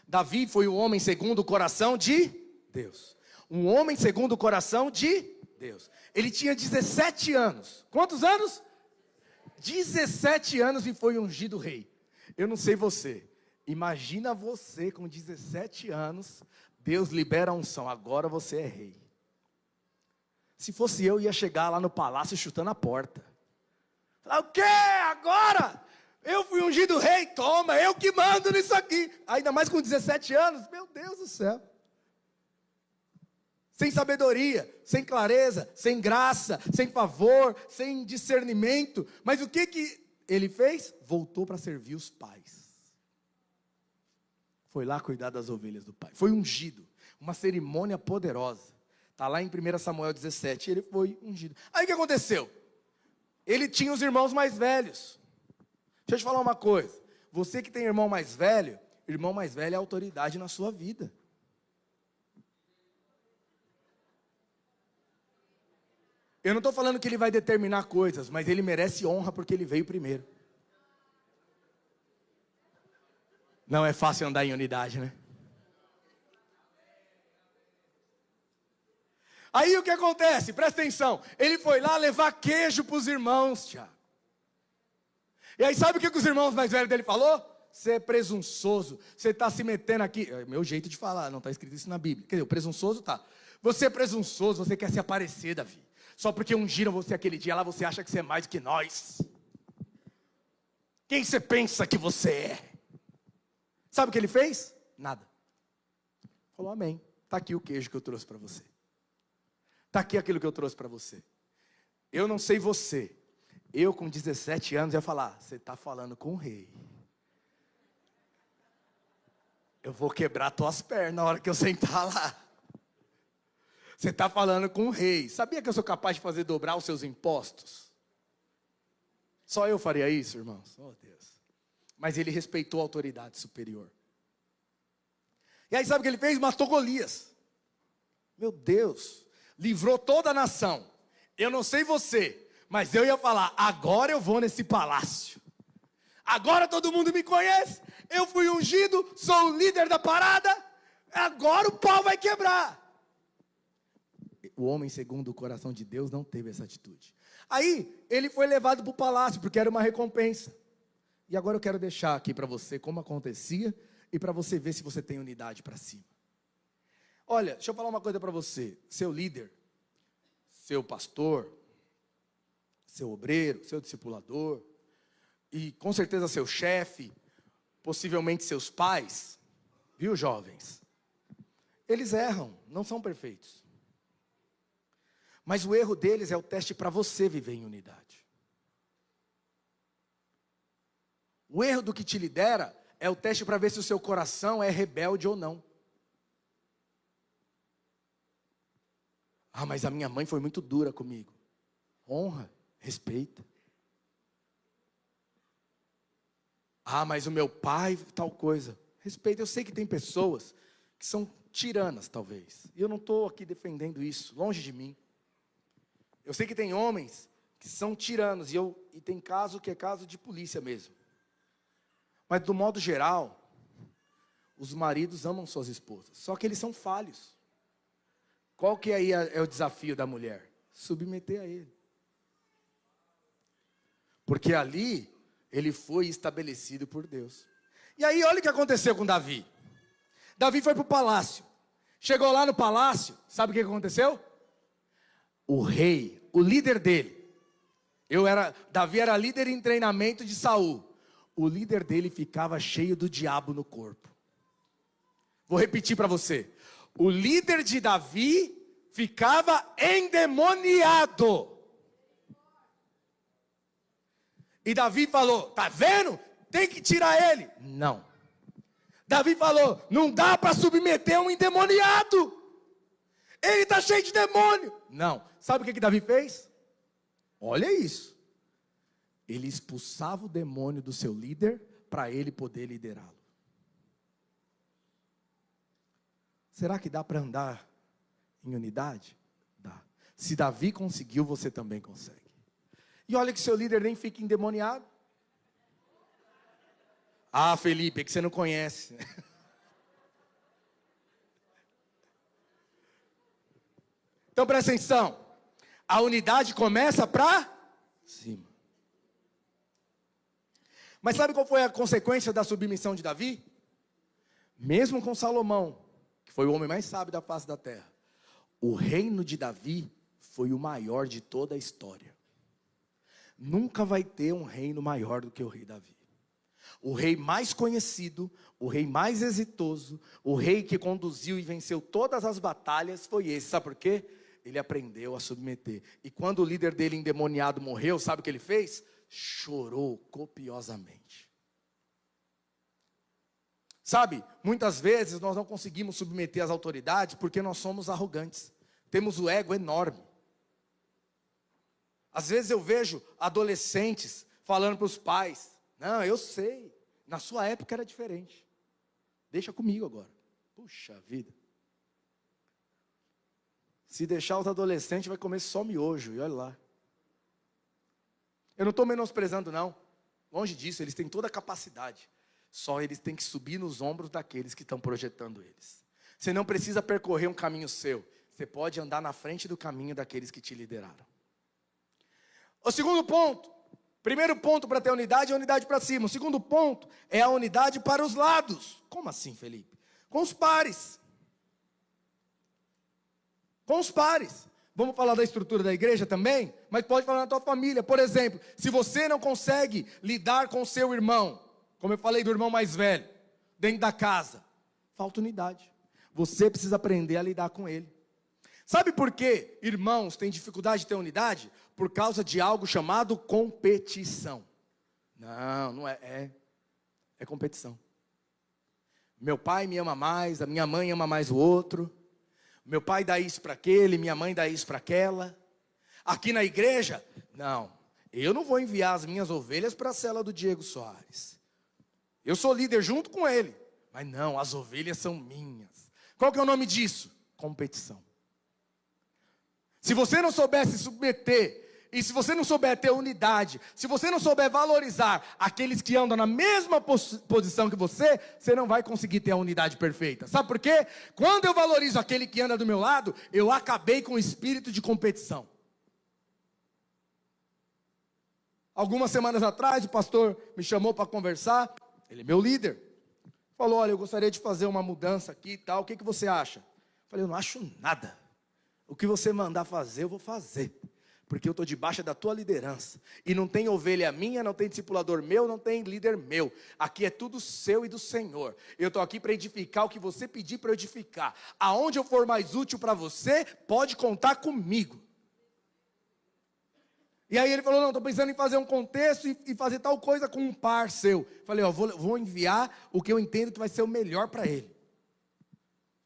Davi foi o homem segundo o coração de Deus. Um homem segundo o coração de Deus. Ele tinha 17 anos. Quantos anos? 17 anos e foi ungido rei. Eu não sei você. Imagina você com 17 anos, Deus libera a unção. Agora você é rei. Se fosse eu, ia chegar lá no palácio chutando a porta. Falar, o quê? Agora? Eu fui ungido rei, toma, eu que mando nisso aqui. Ainda mais com 17 anos, meu Deus do céu. Sem sabedoria, sem clareza, sem graça, sem favor, sem discernimento. Mas o que ele fez? Voltou para servir os pais. Foi lá cuidar das ovelhas do pai. Foi ungido, uma cerimônia poderosa. Está lá em 1 Samuel 17, ele foi ungido. Aí o que aconteceu? Ele tinha os irmãos mais velhos. Deixa eu te falar uma coisa. Você que tem irmão mais velho é autoridade na sua vida. Eu não estou falando que ele vai determinar coisas, mas ele merece honra porque ele veio primeiro. Não é fácil andar em unidade, né? Aí o que acontece? Presta atenção. Ele foi lá levar queijo para os irmãos, Tiago. E aí sabe o que os irmãos mais velhos dele falou? Você é presunçoso, você está se metendo aqui. É meu jeito de falar, não está escrito isso na Bíblia. Quer dizer, o presunçoso tá. Você é presunçoso, você quer se aparecer, Davi. Só porque ungiram você aquele dia lá, você acha que você é mais que nós. Quem você pensa que você é? Sabe o que ele fez? Nada. Falou amém. Está aqui o queijo que eu trouxe para você. Está aqui aquilo que eu trouxe para você. Eu não sei você. Eu com 17 anos ia falar, você está falando com o rei. Eu vou quebrar tuas pernas na hora que eu sentar lá. Você está falando com o rei. Sabia que eu sou capaz de fazer dobrar os seus impostos? Só eu faria isso, irmãos? Oh, Deus. Mas ele respeitou a autoridade superior. E aí sabe o que ele fez? Matou Golias. Meu Deus. Livrou toda a nação. Eu não sei você, mas eu ia falar, agora eu vou nesse palácio. Agora todo mundo me conhece. Eu fui ungido, sou o líder da parada. Agora o pau vai quebrar. O homem segundo o coração de Deus não teve essa atitude. Aí, ele foi levado para o palácio, porque era uma recompensa. E agora eu quero deixar aqui para você como acontecia, e para você ver se você tem unidade para cima. Olha, deixa eu falar uma coisa para você. Seu líder, seu pastor, seu obreiro, seu discipulador, e com certeza seu chefe, possivelmente seus pais, viu, jovens? Eles erram, não são perfeitos. Mas o erro deles é o teste para você viver em unidade. O erro do que te lidera é o teste para ver se o seu coração é rebelde ou não. Ah, mas a minha mãe foi muito dura comigo. Honra, respeita. Ah, mas o meu pai, tal coisa. Respeita. Eu sei que tem pessoas que são tiranas, talvez. E eu não estou aqui defendendo isso, longe de mim. Eu sei que tem homens que são tiranos, e tem caso que é caso de polícia mesmo. Mas do modo geral, os maridos amam suas esposas, só que eles são falhos. Qual que aí é o desafio da mulher? Submeter a ele. Porque ali, ele foi estabelecido por Deus. E aí, olha o que aconteceu com Davi. Davi foi para o palácio. Chegou lá no palácio, sabe o que aconteceu? O rei, o líder dele. Davi era líder em treinamento de Saul. O líder dele ficava cheio do diabo no corpo. Vou repetir para você. O líder de Davi ficava endemoniado. E Davi falou, tá vendo? Tem que tirar ele. Não. Davi falou, não dá para submeter um endemoniado. Ele está cheio de demônio. Não. Sabe o que Davi fez? Olha isso. Ele expulsava o demônio do seu líder para ele poder liderá-lo. Será que dá para andar em unidade? Dá. Se Davi conseguiu, você também consegue. E olha que seu líder nem fica endemoniado. Ah, Felipe, é que você não conhece. Então presta atenção. A unidade começa para cima. Mas sabe qual foi a consequência da submissão de Davi? Mesmo com Salomão, que foi o homem mais sábio da face da terra, o reino de Davi foi o maior de toda a história. Nunca vai ter um reino maior do que o rei Davi. O rei mais conhecido, o rei mais exitoso, o rei que conduziu e venceu todas as batalhas foi esse. Sabe por quê? Ele aprendeu a submeter. E quando o líder dele endemoniado morreu, sabe o que ele fez? Chorou copiosamente. Sabe, muitas vezes nós não conseguimos submeter as autoridades porque nós somos arrogantes. Temos o ego enorme. Às vezes eu vejo adolescentes falando para os pais, não, eu sei, na sua época era diferente. Deixa comigo agora. Puxa vida. Se deixar os adolescentes vai comer só miojo, e olha lá. Eu não estou menosprezando não, longe disso, eles têm toda a capacidade. Só eles têm que subir nos ombros daqueles que estão projetando eles. Você não precisa percorrer um caminho seu, você pode andar na frente do caminho daqueles que te lideraram. O segundo ponto, Primeiro ponto para ter unidade é a unidade para cima. O segundo ponto é a unidade para os lados. Como assim, Felipe? Com os pares. Com os pares. Vamos falar da estrutura da igreja também? Mas pode falar na tua família. Por exemplo, se você não consegue lidar com o seu irmão, como eu falei do irmão mais velho, dentro da casa, falta unidade. Você precisa aprender a lidar com ele. Sabe por que irmãos têm dificuldade de ter unidade? Por causa de algo chamado competição. Não é. É competição. Meu pai me ama mais, a minha mãe ama mais o outro. Meu pai dá isso para aquele, minha mãe dá isso para aquela. Aqui na igreja, não. Eu não vou enviar as minhas ovelhas para a cela do Diego Soares. Eu sou líder junto com ele. Mas não, as ovelhas são minhas. Qual que é o nome disso? Competição. Se você não souber se submeter, e se você não souber ter unidade, se você não souber valorizar aqueles que andam na mesma posição que você não vai conseguir ter a unidade perfeita. Sabe por quê? Quando eu valorizo aquele que anda do meu lado, eu acabei com o espírito de competição. Algumas semanas atrás, o pastor me chamou para conversar, ele é meu líder. Falou, olha, eu gostaria de fazer uma mudança aqui e tal, o que você acha? Eu falei, eu não acho nada. O que você mandar fazer, eu vou fazer. Porque eu estou debaixo da tua liderança. E não tem ovelha minha, não tem discipulador meu, não tem líder meu. Aqui é tudo seu e do Senhor. Eu estou aqui para edificar o que você pedir para eu edificar. Aonde eu for mais útil para você, pode contar comigo. E aí ele falou, não, estou pensando em fazer um contexto e fazer tal coisa com um par seu. Falei, ó, vou enviar o que eu entendo que vai ser o melhor para ele.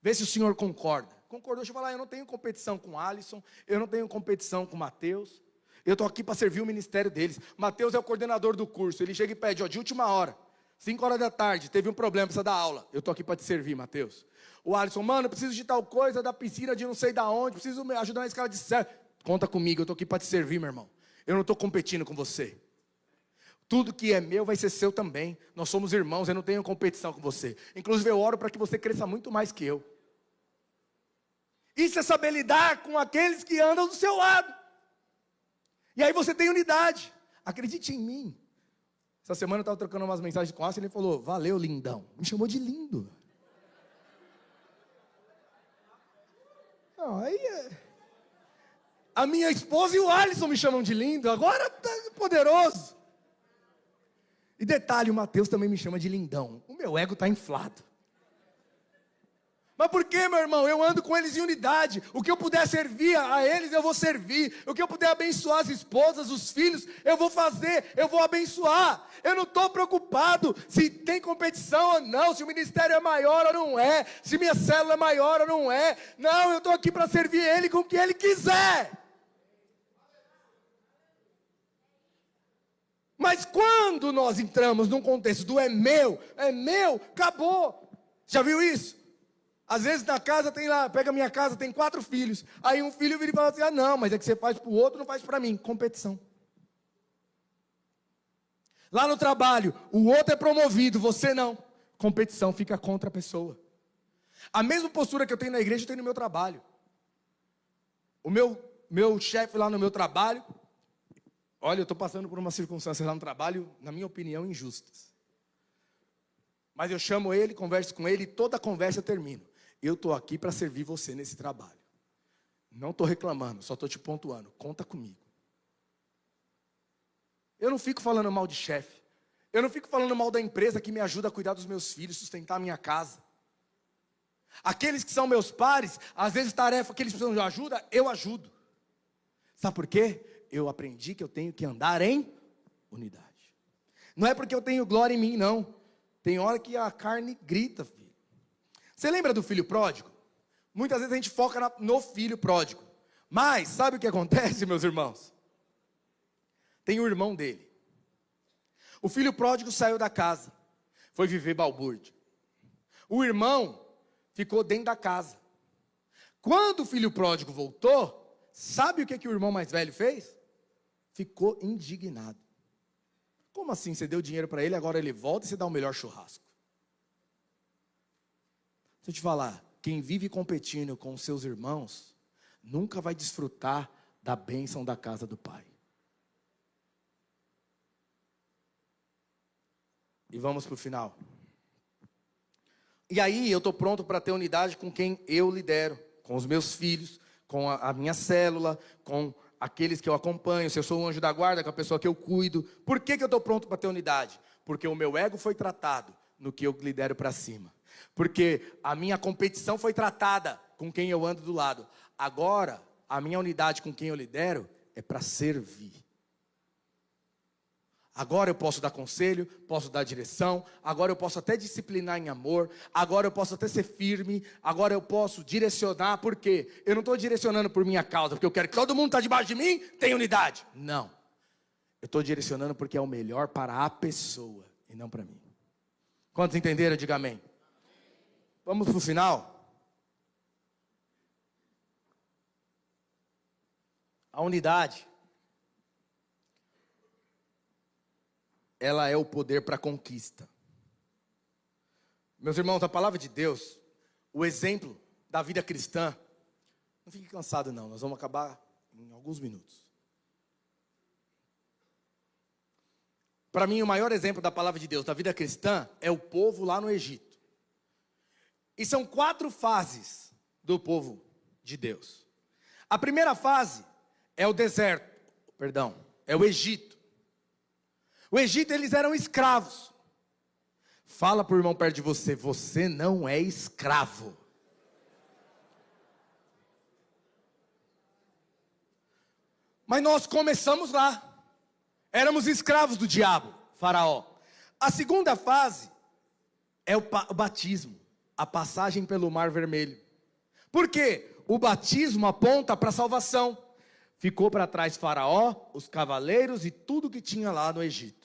Vê se o senhor concorda. Concordou, deixa eu falar, eu não tenho competição com o Alisson, eu não tenho competição com o Mateus, eu estou aqui para servir o ministério deles. Mateus é o coordenador do curso, ele chega e pede, ó, de última hora, 5 horas da tarde, teve um problema, precisa dar aula, eu estou aqui para te servir, Mateus. O Alisson, mano, eu preciso de tal coisa, da piscina de não sei da onde, preciso me ajudar na escala de céu. Conta comigo, eu estou aqui para te servir, meu irmão, eu não estou competindo com você. Tudo que é meu vai ser seu também, nós somos irmãos, eu não tenho competição com você. Inclusive eu oro para que você cresça muito mais que eu. Isso é saber lidar com aqueles que andam do seu lado. E aí você tem unidade. Acredite em mim. Essa semana eu estava trocando umas mensagens com o Alisson e ele falou, valeu, lindão. Me chamou de lindo. Não, aí a minha esposa e o Alisson me chamam de lindo. Agora tá poderoso. E detalhe, o Mateus também me chama de lindão. O meu ego está inflado. Mas por que, meu irmão? Eu ando com eles em unidade. O que eu puder servir a eles, eu vou servir. O que eu puder abençoar as esposas, os filhos, eu vou fazer, eu vou abençoar. Eu não estou preocupado se tem competição ou não, se o ministério é maior ou não é, se minha célula é maior ou não é. Não, eu estou aqui para servir ele com o que ele quiser. Mas quando nós entramos num contexto do é meu, acabou. Já viu isso? Às vezes na casa tem lá, pega a minha casa, tem 4 filhos. Aí um filho vira e fala assim, ah não, mas é que você faz para o outro, não faz para mim. Competição. Lá no trabalho, o outro é promovido, você não. Competição, fica contra a pessoa. A mesma postura que eu tenho na igreja, eu tenho no meu trabalho. O meu chefe lá no meu trabalho, olha, eu estou passando por uma circunstância lá no trabalho, na minha opinião, injustas. Mas eu chamo ele, converso com ele, e toda a conversa eu termino. Eu estou aqui para servir você nesse trabalho. Não estou reclamando, só estou te pontuando. Conta comigo. Eu não fico falando mal de chefe. Eu não fico falando mal da empresa que me ajuda a cuidar dos meus filhos, sustentar a minha casa. Aqueles que são meus pares, às vezes tarefa que eles precisam de ajuda, eu ajudo. Sabe por quê? Eu aprendi que eu tenho que andar em unidade. Não é porque eu tenho glória em mim, não. Tem hora que a carne grita, filho. Você lembra do filho pródigo? Muitas vezes a gente foca no filho pródigo. Mas, sabe o que acontece, meus irmãos? Tem o irmão dele. O filho pródigo saiu da casa. Foi viver balbúrdia. O irmão ficou dentro da casa. Quando o filho pródigo voltou, sabe o que o irmão mais velho fez? Ficou indignado. Como assim? Você deu dinheiro para ele, agora ele volta e você dá o melhor churrasco. Deixa eu te falar, quem vive competindo com os seus irmãos, nunca vai desfrutar da bênção da casa do Pai. E vamos para o final. E aí eu estou pronto para ter unidade com quem eu lidero, com os meus filhos, com a minha célula, com aqueles que eu acompanho, se eu sou o anjo da guarda, com a pessoa que eu cuido. Por que eu estou pronto para ter unidade? Porque o meu ego foi tratado no que eu lidero para cima. Porque a minha competição foi tratada com quem eu ando do lado. Agora, a minha unidade com quem eu lidero é para servir. Agora eu posso dar conselho, posso dar direção, agora eu posso até disciplinar em amor, agora eu posso até ser firme, agora eu posso direcionar, por quê? Eu não estou direcionando por minha causa, porque eu quero que todo mundo está debaixo de mim, tenha unidade. Não. Eu estou direcionando porque é o melhor para a pessoa e não para mim. Quantos entenderam? Diga amém. Vamos para o final? A unidade, ela é o poder para a conquista. Meus irmãos, a palavra de Deus, o exemplo da vida cristã, não fique cansado não, nós vamos acabar em alguns minutos. Para mim, o maior exemplo da palavra de Deus, da vida cristã, é o povo lá no Egito. E são 4 fases do povo de Deus. A primeira fase é o deserto, é o Egito. O Egito, eles eram escravos. Fala para o irmão perto de você, você não é escravo. Mas nós começamos lá. Éramos escravos do diabo, Faraó. A segunda fase é o batismo, a passagem pelo Mar Vermelho. Por quê? O batismo aponta para a salvação. Ficou para trás Faraó, os cavaleiros e tudo que tinha lá no Egito.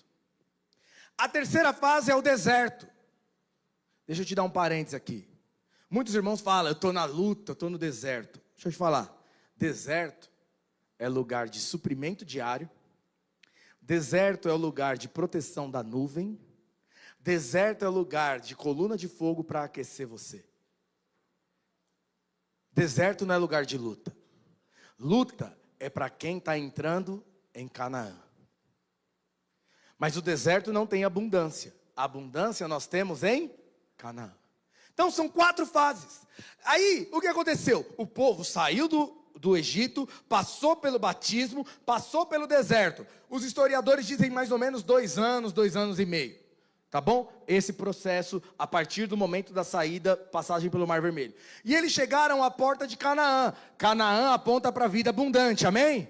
A terceira fase é o deserto. Deixa eu te dar um parênteses aqui. Muitos irmãos falam, eu estou na luta, eu estou no deserto. Deixa eu te falar, deserto é lugar de suprimento diário. Deserto é o lugar de proteção da nuvem. Deserto é o lugar de coluna de fogo para aquecer você. Deserto não é lugar de luta. Luta é para quem está entrando em Canaã. Mas o deserto não tem abundância. A abundância nós temos em Canaã. Então são 4 fases. Aí, o que aconteceu? O povo saiu do Egito, passou pelo batismo, passou pelo deserto. Os historiadores dizem mais ou menos 2 anos, 2 anos e meio. Tá bom? Esse processo, a partir do momento da saída, passagem pelo Mar Vermelho. E eles chegaram à porta de Canaã. Canaã aponta para a vida abundante, amém?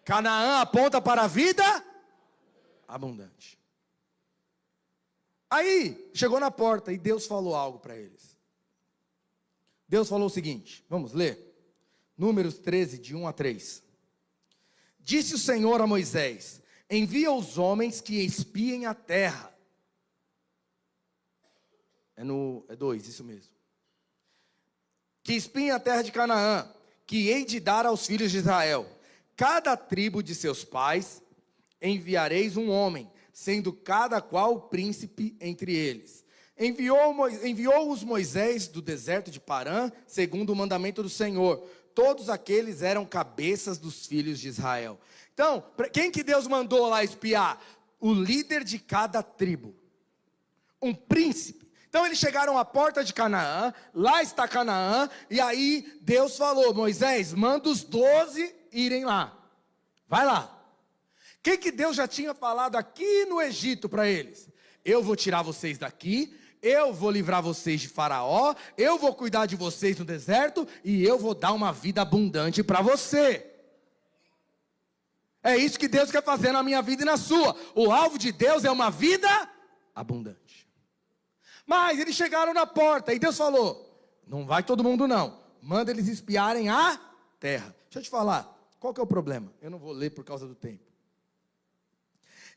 Canaã aponta para a vida abundante. Aí, chegou na porta e Deus falou algo para eles. Deus falou o seguinte, vamos ler? Números 13, de 1 a 3. Disse o Senhor a Moisés, envia os homens que espiem a terra. É 2, isso mesmo. Que espiem a terra de Canaã, que hei de dar aos filhos de Israel. Cada tribo de seus pais enviareis um homem, sendo cada qual príncipe entre eles. Enviou-os Moisés do deserto de Parã, segundo o mandamento do Senhor. Todos aqueles eram cabeças dos filhos de Israel. Então, quem que Deus mandou lá espiar? O líder de cada tribo. Um príncipe. Então eles chegaram à porta de Canaã, lá está Canaã, e aí Deus falou, Moisés, manda os 12 irem lá. Vai lá. O que Deus já tinha falado aqui no Egito para eles? Eu vou tirar vocês daqui, eu vou livrar vocês de Faraó, eu vou cuidar de vocês no deserto, e eu vou dar uma vida abundante para você. É isso que Deus quer fazer na minha vida e na sua. O alvo de Deus é uma vida abundante. Mas eles chegaram na porta e Deus falou, não vai todo mundo não, manda eles espiarem a terra. Deixa eu te falar, qual que é o problema? Eu não vou ler por causa do tempo.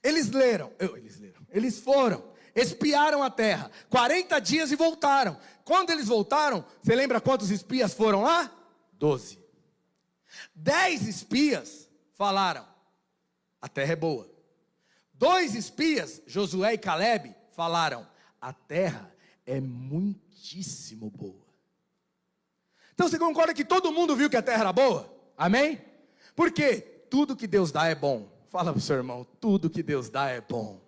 Eles foram, espiaram a terra, 40 dias e voltaram. Quando eles voltaram, você lembra quantos espias foram lá? 12. 10 espias falaram, a terra é boa. 2 espias, Josué e Calebe, falaram, a terra é muitíssimo boa. Então você concorda que todo mundo viu que a terra era boa? Amém? Porque tudo que Deus dá é bom. Fala para o seu irmão, tudo que Deus dá é bom.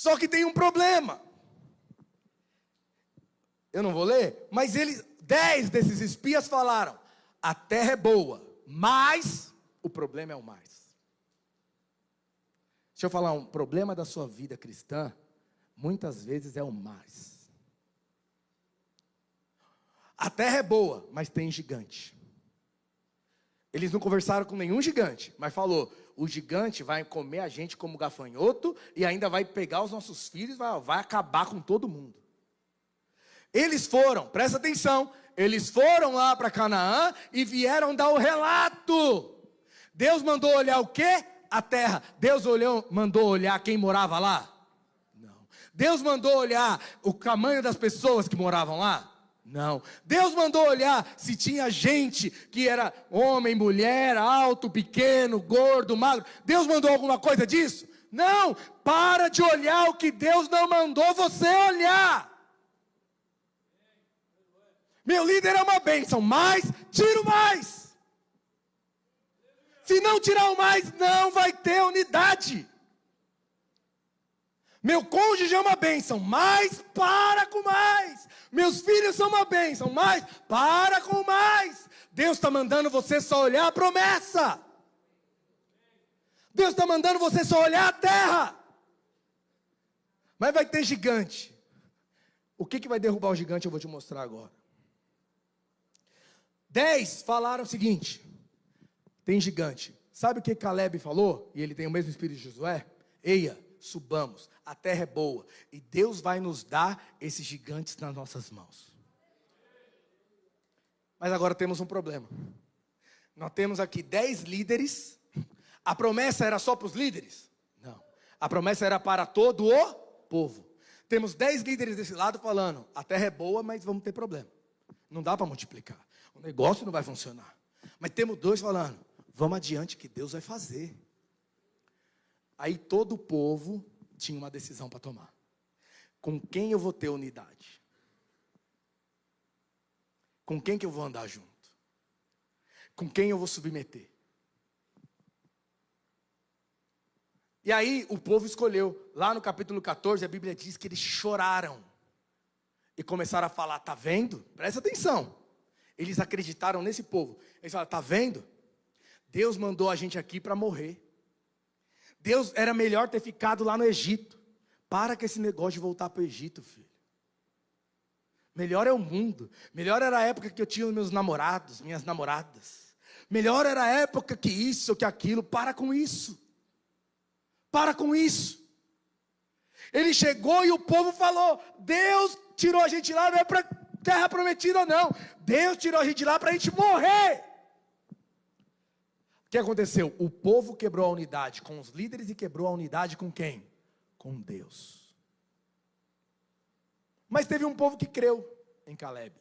Só que tem um problema. Eu não vou ler, mas 10 desses espias falaram: a terra é boa, mas o problema é o mais. Deixa eu falar, um problema da sua vida cristã, muitas vezes é o mais. A terra é boa, mas tem gigante. Eles não conversaram com nenhum gigante, mas falou: o gigante vai comer a gente como gafanhoto e ainda vai pegar os nossos filhos, vai acabar com todo mundo. Eles foram, presta atenção, eles foram lá para Canaã e vieram dar o relato. Deus mandou olhar o quê? A terra. Deus mandou olhar quem morava lá? Não. Deus mandou olhar o tamanho das pessoas que moravam lá? Não. Deus mandou olhar se tinha gente que era homem, mulher, alto, pequeno, gordo, magro. Deus mandou alguma coisa disso? Não. Para de olhar o que Deus não mandou você olhar. Meu líder é uma bênção, mas tira o mais. Se não tirar o mais, não vai ter unidade. Meu cônjuge é uma bênção, mas para com mais. Meus filhos são uma bênção, mas para com mais. Deus está mandando você só olhar a promessa. Deus está mandando você só olhar a terra. Mas vai ter gigante. O que vai derrubar o gigante eu vou te mostrar agora. 10 falaram o seguinte: tem gigante. Sabe o que Caleb falou? E ele tem o mesmo espírito de Josué? Eia, subamos, a terra é boa, e Deus vai nos dar esses gigantes nas nossas mãos. Mas agora temos um problema. Nós temos aqui 10 líderes. A promessa era só para os líderes? Não. A promessa era para todo o povo. Temos 10 líderes desse lado falando: a terra é boa, mas vamos ter problema. Não dá para multiplicar. O negócio não vai funcionar. Mas temos 2 falando: vamos adiante que Deus vai fazer. Aí todo o povo tinha uma decisão para tomar. Com quem eu vou ter unidade? Com quem que eu vou andar junto? Com quem eu vou submeter? E aí o povo escolheu. Lá no capítulo 14 a Bíblia diz que eles choraram. E começaram a falar: tá vendo? Presta atenção. Eles acreditaram nesse povo. Eles falaram: tá vendo? Deus mandou a gente aqui para morrer. Deus, era melhor ter ficado lá no Egito. Para com esse negócio de voltar para o Egito, filho. Melhor é o mundo. Melhor era a época que eu tinha os meus namorados, minhas namoradas. Melhor era a época que isso, que aquilo. Para com isso. Para com isso. Ele chegou e o povo falou: Deus tirou a gente lá, não é para terra prometida não. Deus tirou a gente lá para a gente morrer. O que aconteceu? O povo quebrou a unidade com os líderes e quebrou a unidade com quem? Com Deus. Mas teve um povo que creu em Caleb.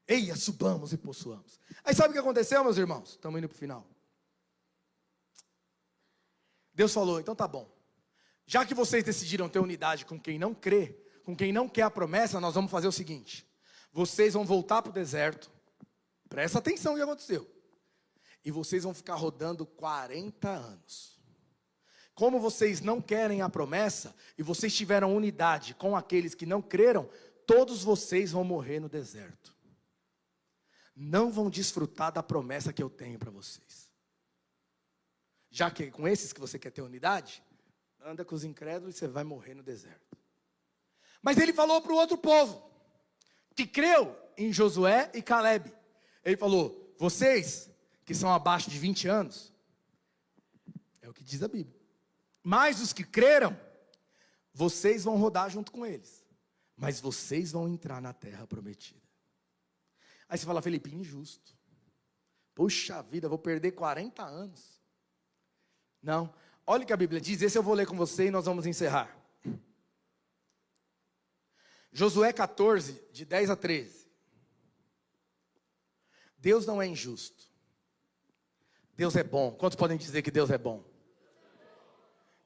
Eia, subamos e possuamos. Aí sabe o que aconteceu, meus irmãos? Estamos indo para o final. Deus falou: então tá bom. Já que vocês decidiram ter unidade com quem não crê, com quem não quer a promessa, nós vamos fazer o seguinte: vocês vão voltar para o deserto. Presta atenção no que aconteceu. E vocês vão ficar rodando 40 anos. Como vocês não querem a promessa, e vocês tiveram unidade com aqueles que não creram, todos vocês vão morrer no deserto. Não vão desfrutar da promessa que eu tenho para vocês. Já que é com esses que você quer ter unidade, anda com os incrédulos e você vai morrer no deserto. Mas ele falou para o outro povo, que creu em Josué e Caleb. Ele falou: vocês que são abaixo de 20 anos, é o que diz a Bíblia, mas os que creram, vocês vão rodar junto com eles, mas vocês vão entrar na terra prometida. Aí você fala: Felipe, injusto. Puxa vida, vou perder 40 anos. Não, olha o que a Bíblia diz. Esse eu vou ler com você e nós vamos encerrar. Josué 14, de 10 a 13. Deus não é injusto. Deus é bom. Quantos podem dizer que Deus é bom?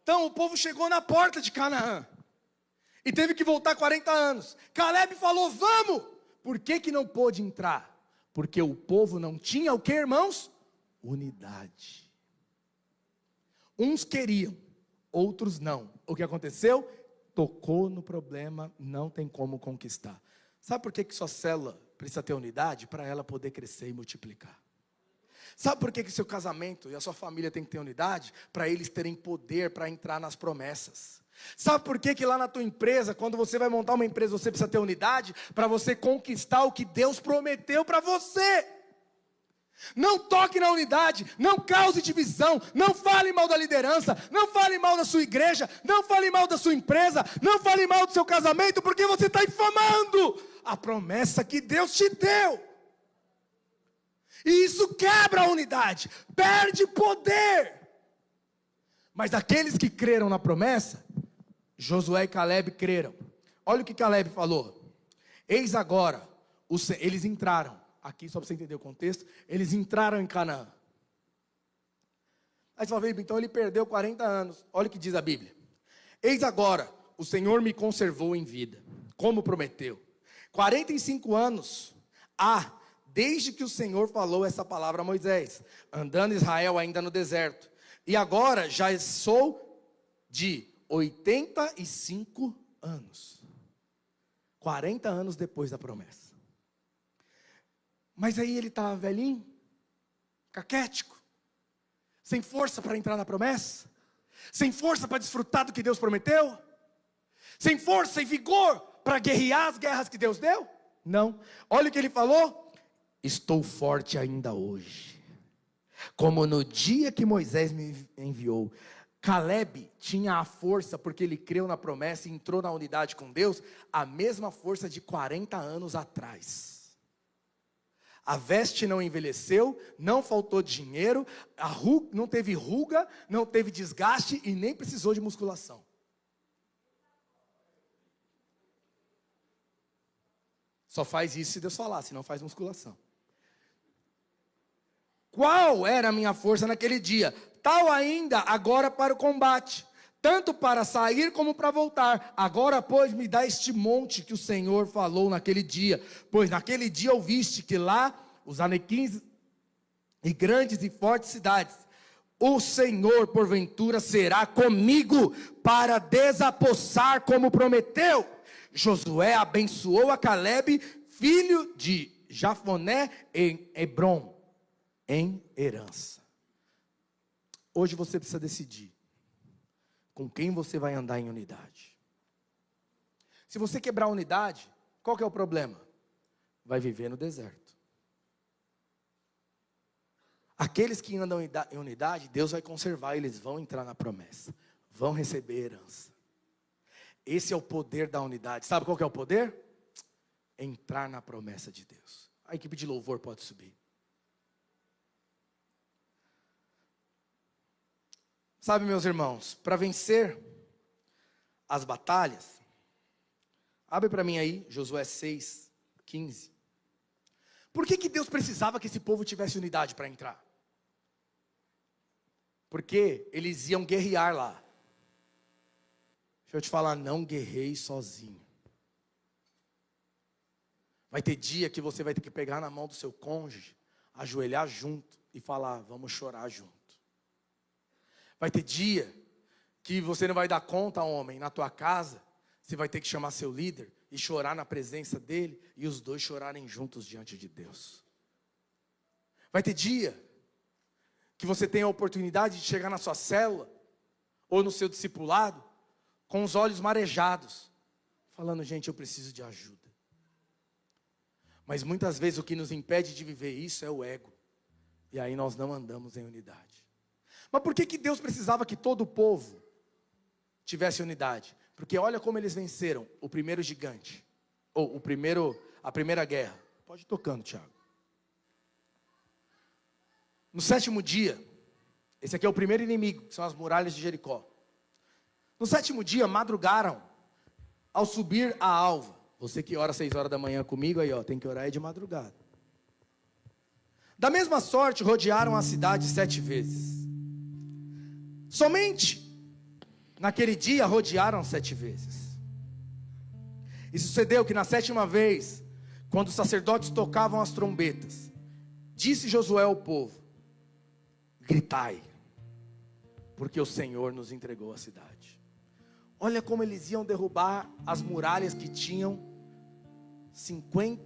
Então o povo chegou na porta de Canaã e teve que voltar 40 anos. Caleb falou: vamos. Por que não pôde entrar? Porque o povo não tinha o que, irmãos? Unidade. Uns queriam, outros não. O que aconteceu? tocou no problema, não tem como conquistar. Sabe por que sua célula precisa ter unidade? Para ela poder crescer e multiplicar. Sabe por que seu casamento e a sua família tem que ter unidade? Para eles terem poder para entrar nas promessas. Sabe por que lá na tua empresa, quando você vai montar uma empresa, você precisa ter unidade? Para você conquistar o que Deus prometeu para você. Não toque na unidade, não cause divisão, não fale mal da liderança, não fale mal da sua igreja, não fale mal da sua empresa, não fale mal do seu casamento, porque você está infamando a promessa que Deus te deu. E isso quebra a unidade, perde poder. Mas aqueles que creram na promessa, Josué e Caleb creram. Olha o que Caleb falou. Eis agora, eles entraram. Aqui só para você entender o contexto. Eles entraram em Canaã. Aí você fala, então ele perdeu 40 anos. Olha o que diz a Bíblia. Eis agora, o Senhor me conservou em vida, como prometeu. 45 anos desde que o Senhor falou essa palavra a Moisés, andando Israel ainda no deserto. E agora já sou de 85 anos. 40 anos depois da promessa. Mas aí ele estava velhinho, caquético, sem força para entrar na promessa, sem força para desfrutar do que Deus prometeu, sem força e vigor para guerrear as guerras que Deus deu? Não. Olha o que ele falou: estou forte ainda hoje, como no dia que Moisés me enviou. Caleb tinha a força, porque ele creu na promessa e entrou na unidade com Deus, a mesma força de 40 anos atrás. A veste não envelheceu, não faltou dinheiro, não teve ruga, não teve desgaste e nem precisou de musculação. Só faz isso se Deus falar, se não faz musculação. Qual era a minha força naquele dia? Tal ainda agora para o combate, tanto para sair como para voltar. Agora, pois, me dá este monte que o Senhor falou naquele dia. Pois naquele dia ouviste que lá, os anequins e grandes e fortes cidades, o Senhor, porventura, será comigo para desapossar como prometeu. Josué abençoou a Caleb, filho de Jafoné, em Hebrom, em herança. Hoje você precisa decidir com quem você vai andar em unidade. Se você quebrar a unidade, qual que é o problema? Vai viver no deserto. Aqueles que andam em unidade, Deus vai conservar, eles vão entrar na promessa, vão receber herança. Esse é o poder da unidade. Sabe qual que é o poder? Entrar na promessa de Deus. A equipe de louvor pode subir. Sabe, meus irmãos, para vencer as batalhas, abre para mim aí, Josué 6:15. Por que Deus precisava que esse povo tivesse unidade para entrar? Porque eles iam guerrear lá. Deixa eu te falar, não guerreie sozinho. Vai ter dia que você vai ter que pegar na mão do seu cônjuge, ajoelhar junto e falar, vamos chorar junto. Vai ter dia que você não vai dar conta, homem, na tua casa, você vai ter que chamar seu líder e chorar na presença dele, e os dois chorarem juntos diante de Deus. Vai ter dia que você tem a oportunidade de chegar na sua célula, ou no seu discipulado, com os olhos marejados, falando, gente, eu preciso de ajuda. Mas muitas vezes o que nos impede de viver isso é o ego, e aí nós não andamos em unidade. Mas por que Deus precisava que todo o povo tivesse unidade? Porque olha como eles venceram o primeiro gigante, ou a primeira guerra. Pode ir tocando, Tiago. No 7º dia, esse aqui é o primeiro inimigo, que são as muralhas de Jericó. No 7º dia, madrugaram, ao subir a alva. Você que ora 6 horas da manhã comigo, aí tem que orar de madrugada. Da mesma sorte, rodearam a cidade 7 vezes. Somente naquele dia rodearam 7 vezes. E sucedeu que na 7ª vez, quando os sacerdotes tocavam as trombetas, disse Josué ao povo, gritai, porque o Senhor nos entregou a cidade. Olha como eles iam derrubar as muralhas que tinham 50,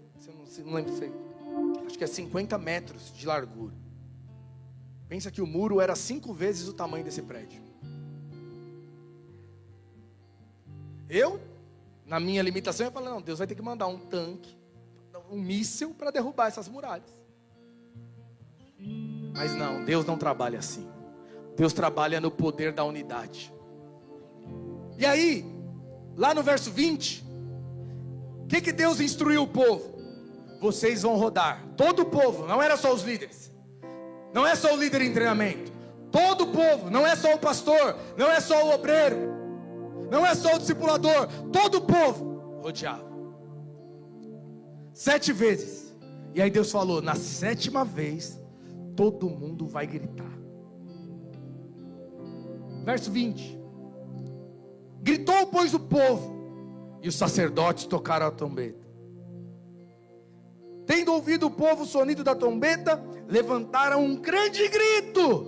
não lembro se acho que é 50 metros de largura. Pensa que o muro era 5 vezes o tamanho desse prédio. Eu, na minha limitação, eu falei, não, Deus vai ter que mandar um tanque, um míssil para derrubar essas muralhas. Mas não, Deus não trabalha assim. Deus trabalha no poder da unidade. E aí, lá no verso 20, o que Deus instruiu o povo? Vocês vão rodar, todo o povo, não era só os líderes, não é só o líder em treinamento, todo o povo, não é só o pastor, não é só o obreiro, não é só o discipulador, todo o povo rodeava 7 vezes. E aí Deus falou, na 7ª vez, todo mundo vai gritar. Verso 20. Gritou, pois, o povo, e os sacerdotes tocaram a trombeta. Tendo ouvido o povo o sonido da trombeta, levantaram um grande grito.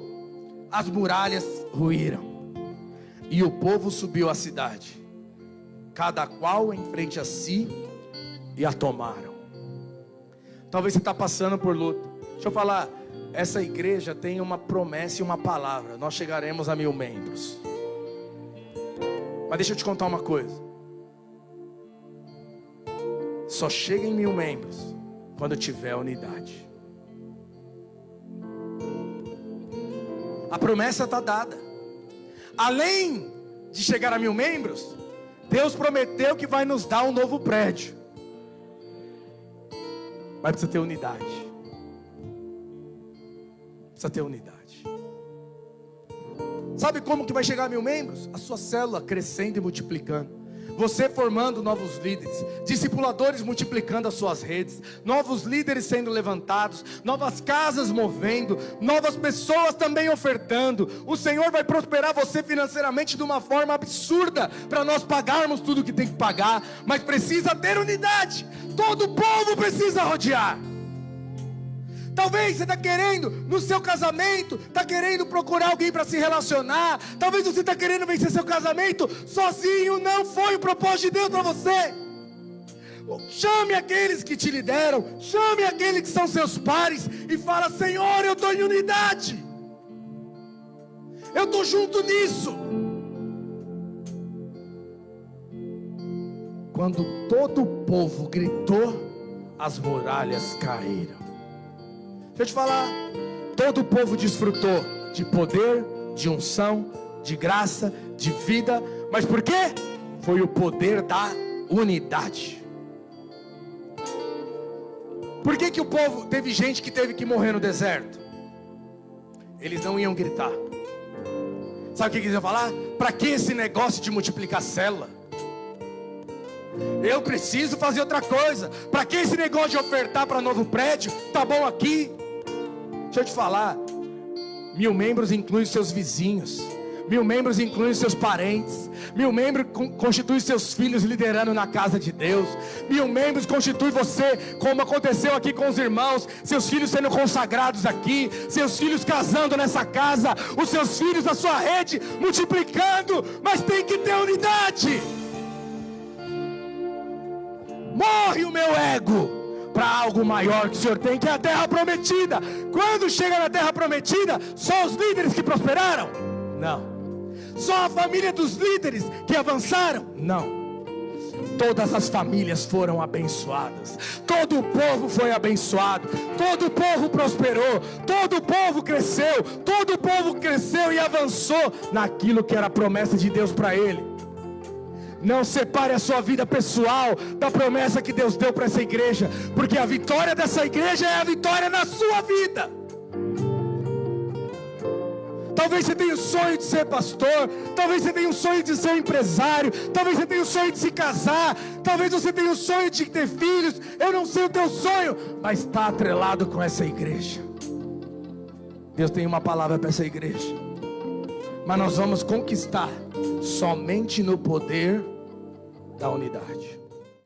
As muralhas ruíram, e o povo subiu à cidade, cada qual em frente a si, e a tomaram. Talvez você está passando por luta. Deixa eu falar, essa igreja tem uma promessa e uma palavra. Nós chegaremos a 1000 membros. Mas deixa eu te contar uma coisa. Só chega em 1000 membros quando tiver unidade. A promessa está dada. Além de chegar a 1000 membros, Deus prometeu que vai nos dar um novo prédio. Mas precisa ter unidade. Precisa ter unidade. Sabe como que vai chegar a 1000 membros? A sua célula crescendo e multiplicando. Você formando novos líderes, discipuladores multiplicando as suas redes, novos líderes sendo levantados, novas casas movendo, novas pessoas também ofertando. O Senhor vai prosperar você financeiramente de uma forma absurda, para nós pagarmos tudo que tem que pagar, mas precisa ter unidade. Todo o povo precisa rodear. Talvez você está querendo, no seu casamento, está querendo procurar alguém para se relacionar. Talvez você está querendo vencer seu casamento sozinho. Não foi o propósito de Deus para você. Chame aqueles que te lideram, chame aqueles que são seus pares e fala: Senhor, eu estou em unidade, eu estou junto nisso. Quando todo o povo gritou, as muralhas caíram. Deixa eu te falar, todo o povo desfrutou de poder, de unção, de graça, de vida. Mas por quê? Foi o poder da unidade. Por que que o povo, teve gente que teve que morrer no deserto? Eles não iam gritar. Sabe o que eles iam falar? Para que esse negócio de multiplicar célula? Eu preciso fazer outra coisa. Para que esse negócio de ofertar para novo prédio? Tá bom aqui. Deixa eu te falar, 1000 membros inclui os seus vizinhos, 1000 membros inclui os seus parentes, 1000 membros constitui os seus filhos liderando na casa de Deus, 1000 membros constitui você, como aconteceu aqui com os irmãos, seus filhos sendo consagrados aqui, seus filhos casando nessa casa, os seus filhos na sua rede multiplicando. Mas tem que ter unidade. Morre o meu ego para algo maior que o Senhor tem, que é a terra prometida. Quando chega na terra prometida, só os líderes que prosperaram? Não. Só a família dos líderes que avançaram? Não. Todas as famílias foram abençoadas, todo o povo foi abençoado, todo o povo prosperou, todo o povo cresceu, todo o povo cresceu e avançou naquilo que era a promessa de Deus para ele. Não separe a sua vida pessoal da promessa que Deus deu para essa igreja, porque a vitória dessa igreja é a vitória na sua vida. Talvez você tenha o sonho de ser pastor, talvez você tenha o sonho de ser empresário, talvez você tenha o sonho de se casar, talvez você tenha o sonho de ter filhos. Eu não sei o teu sonho, mas está atrelado com essa igreja. Deus tem uma palavra para essa igreja, mas nós vamos conquistar somente no poder da unidade.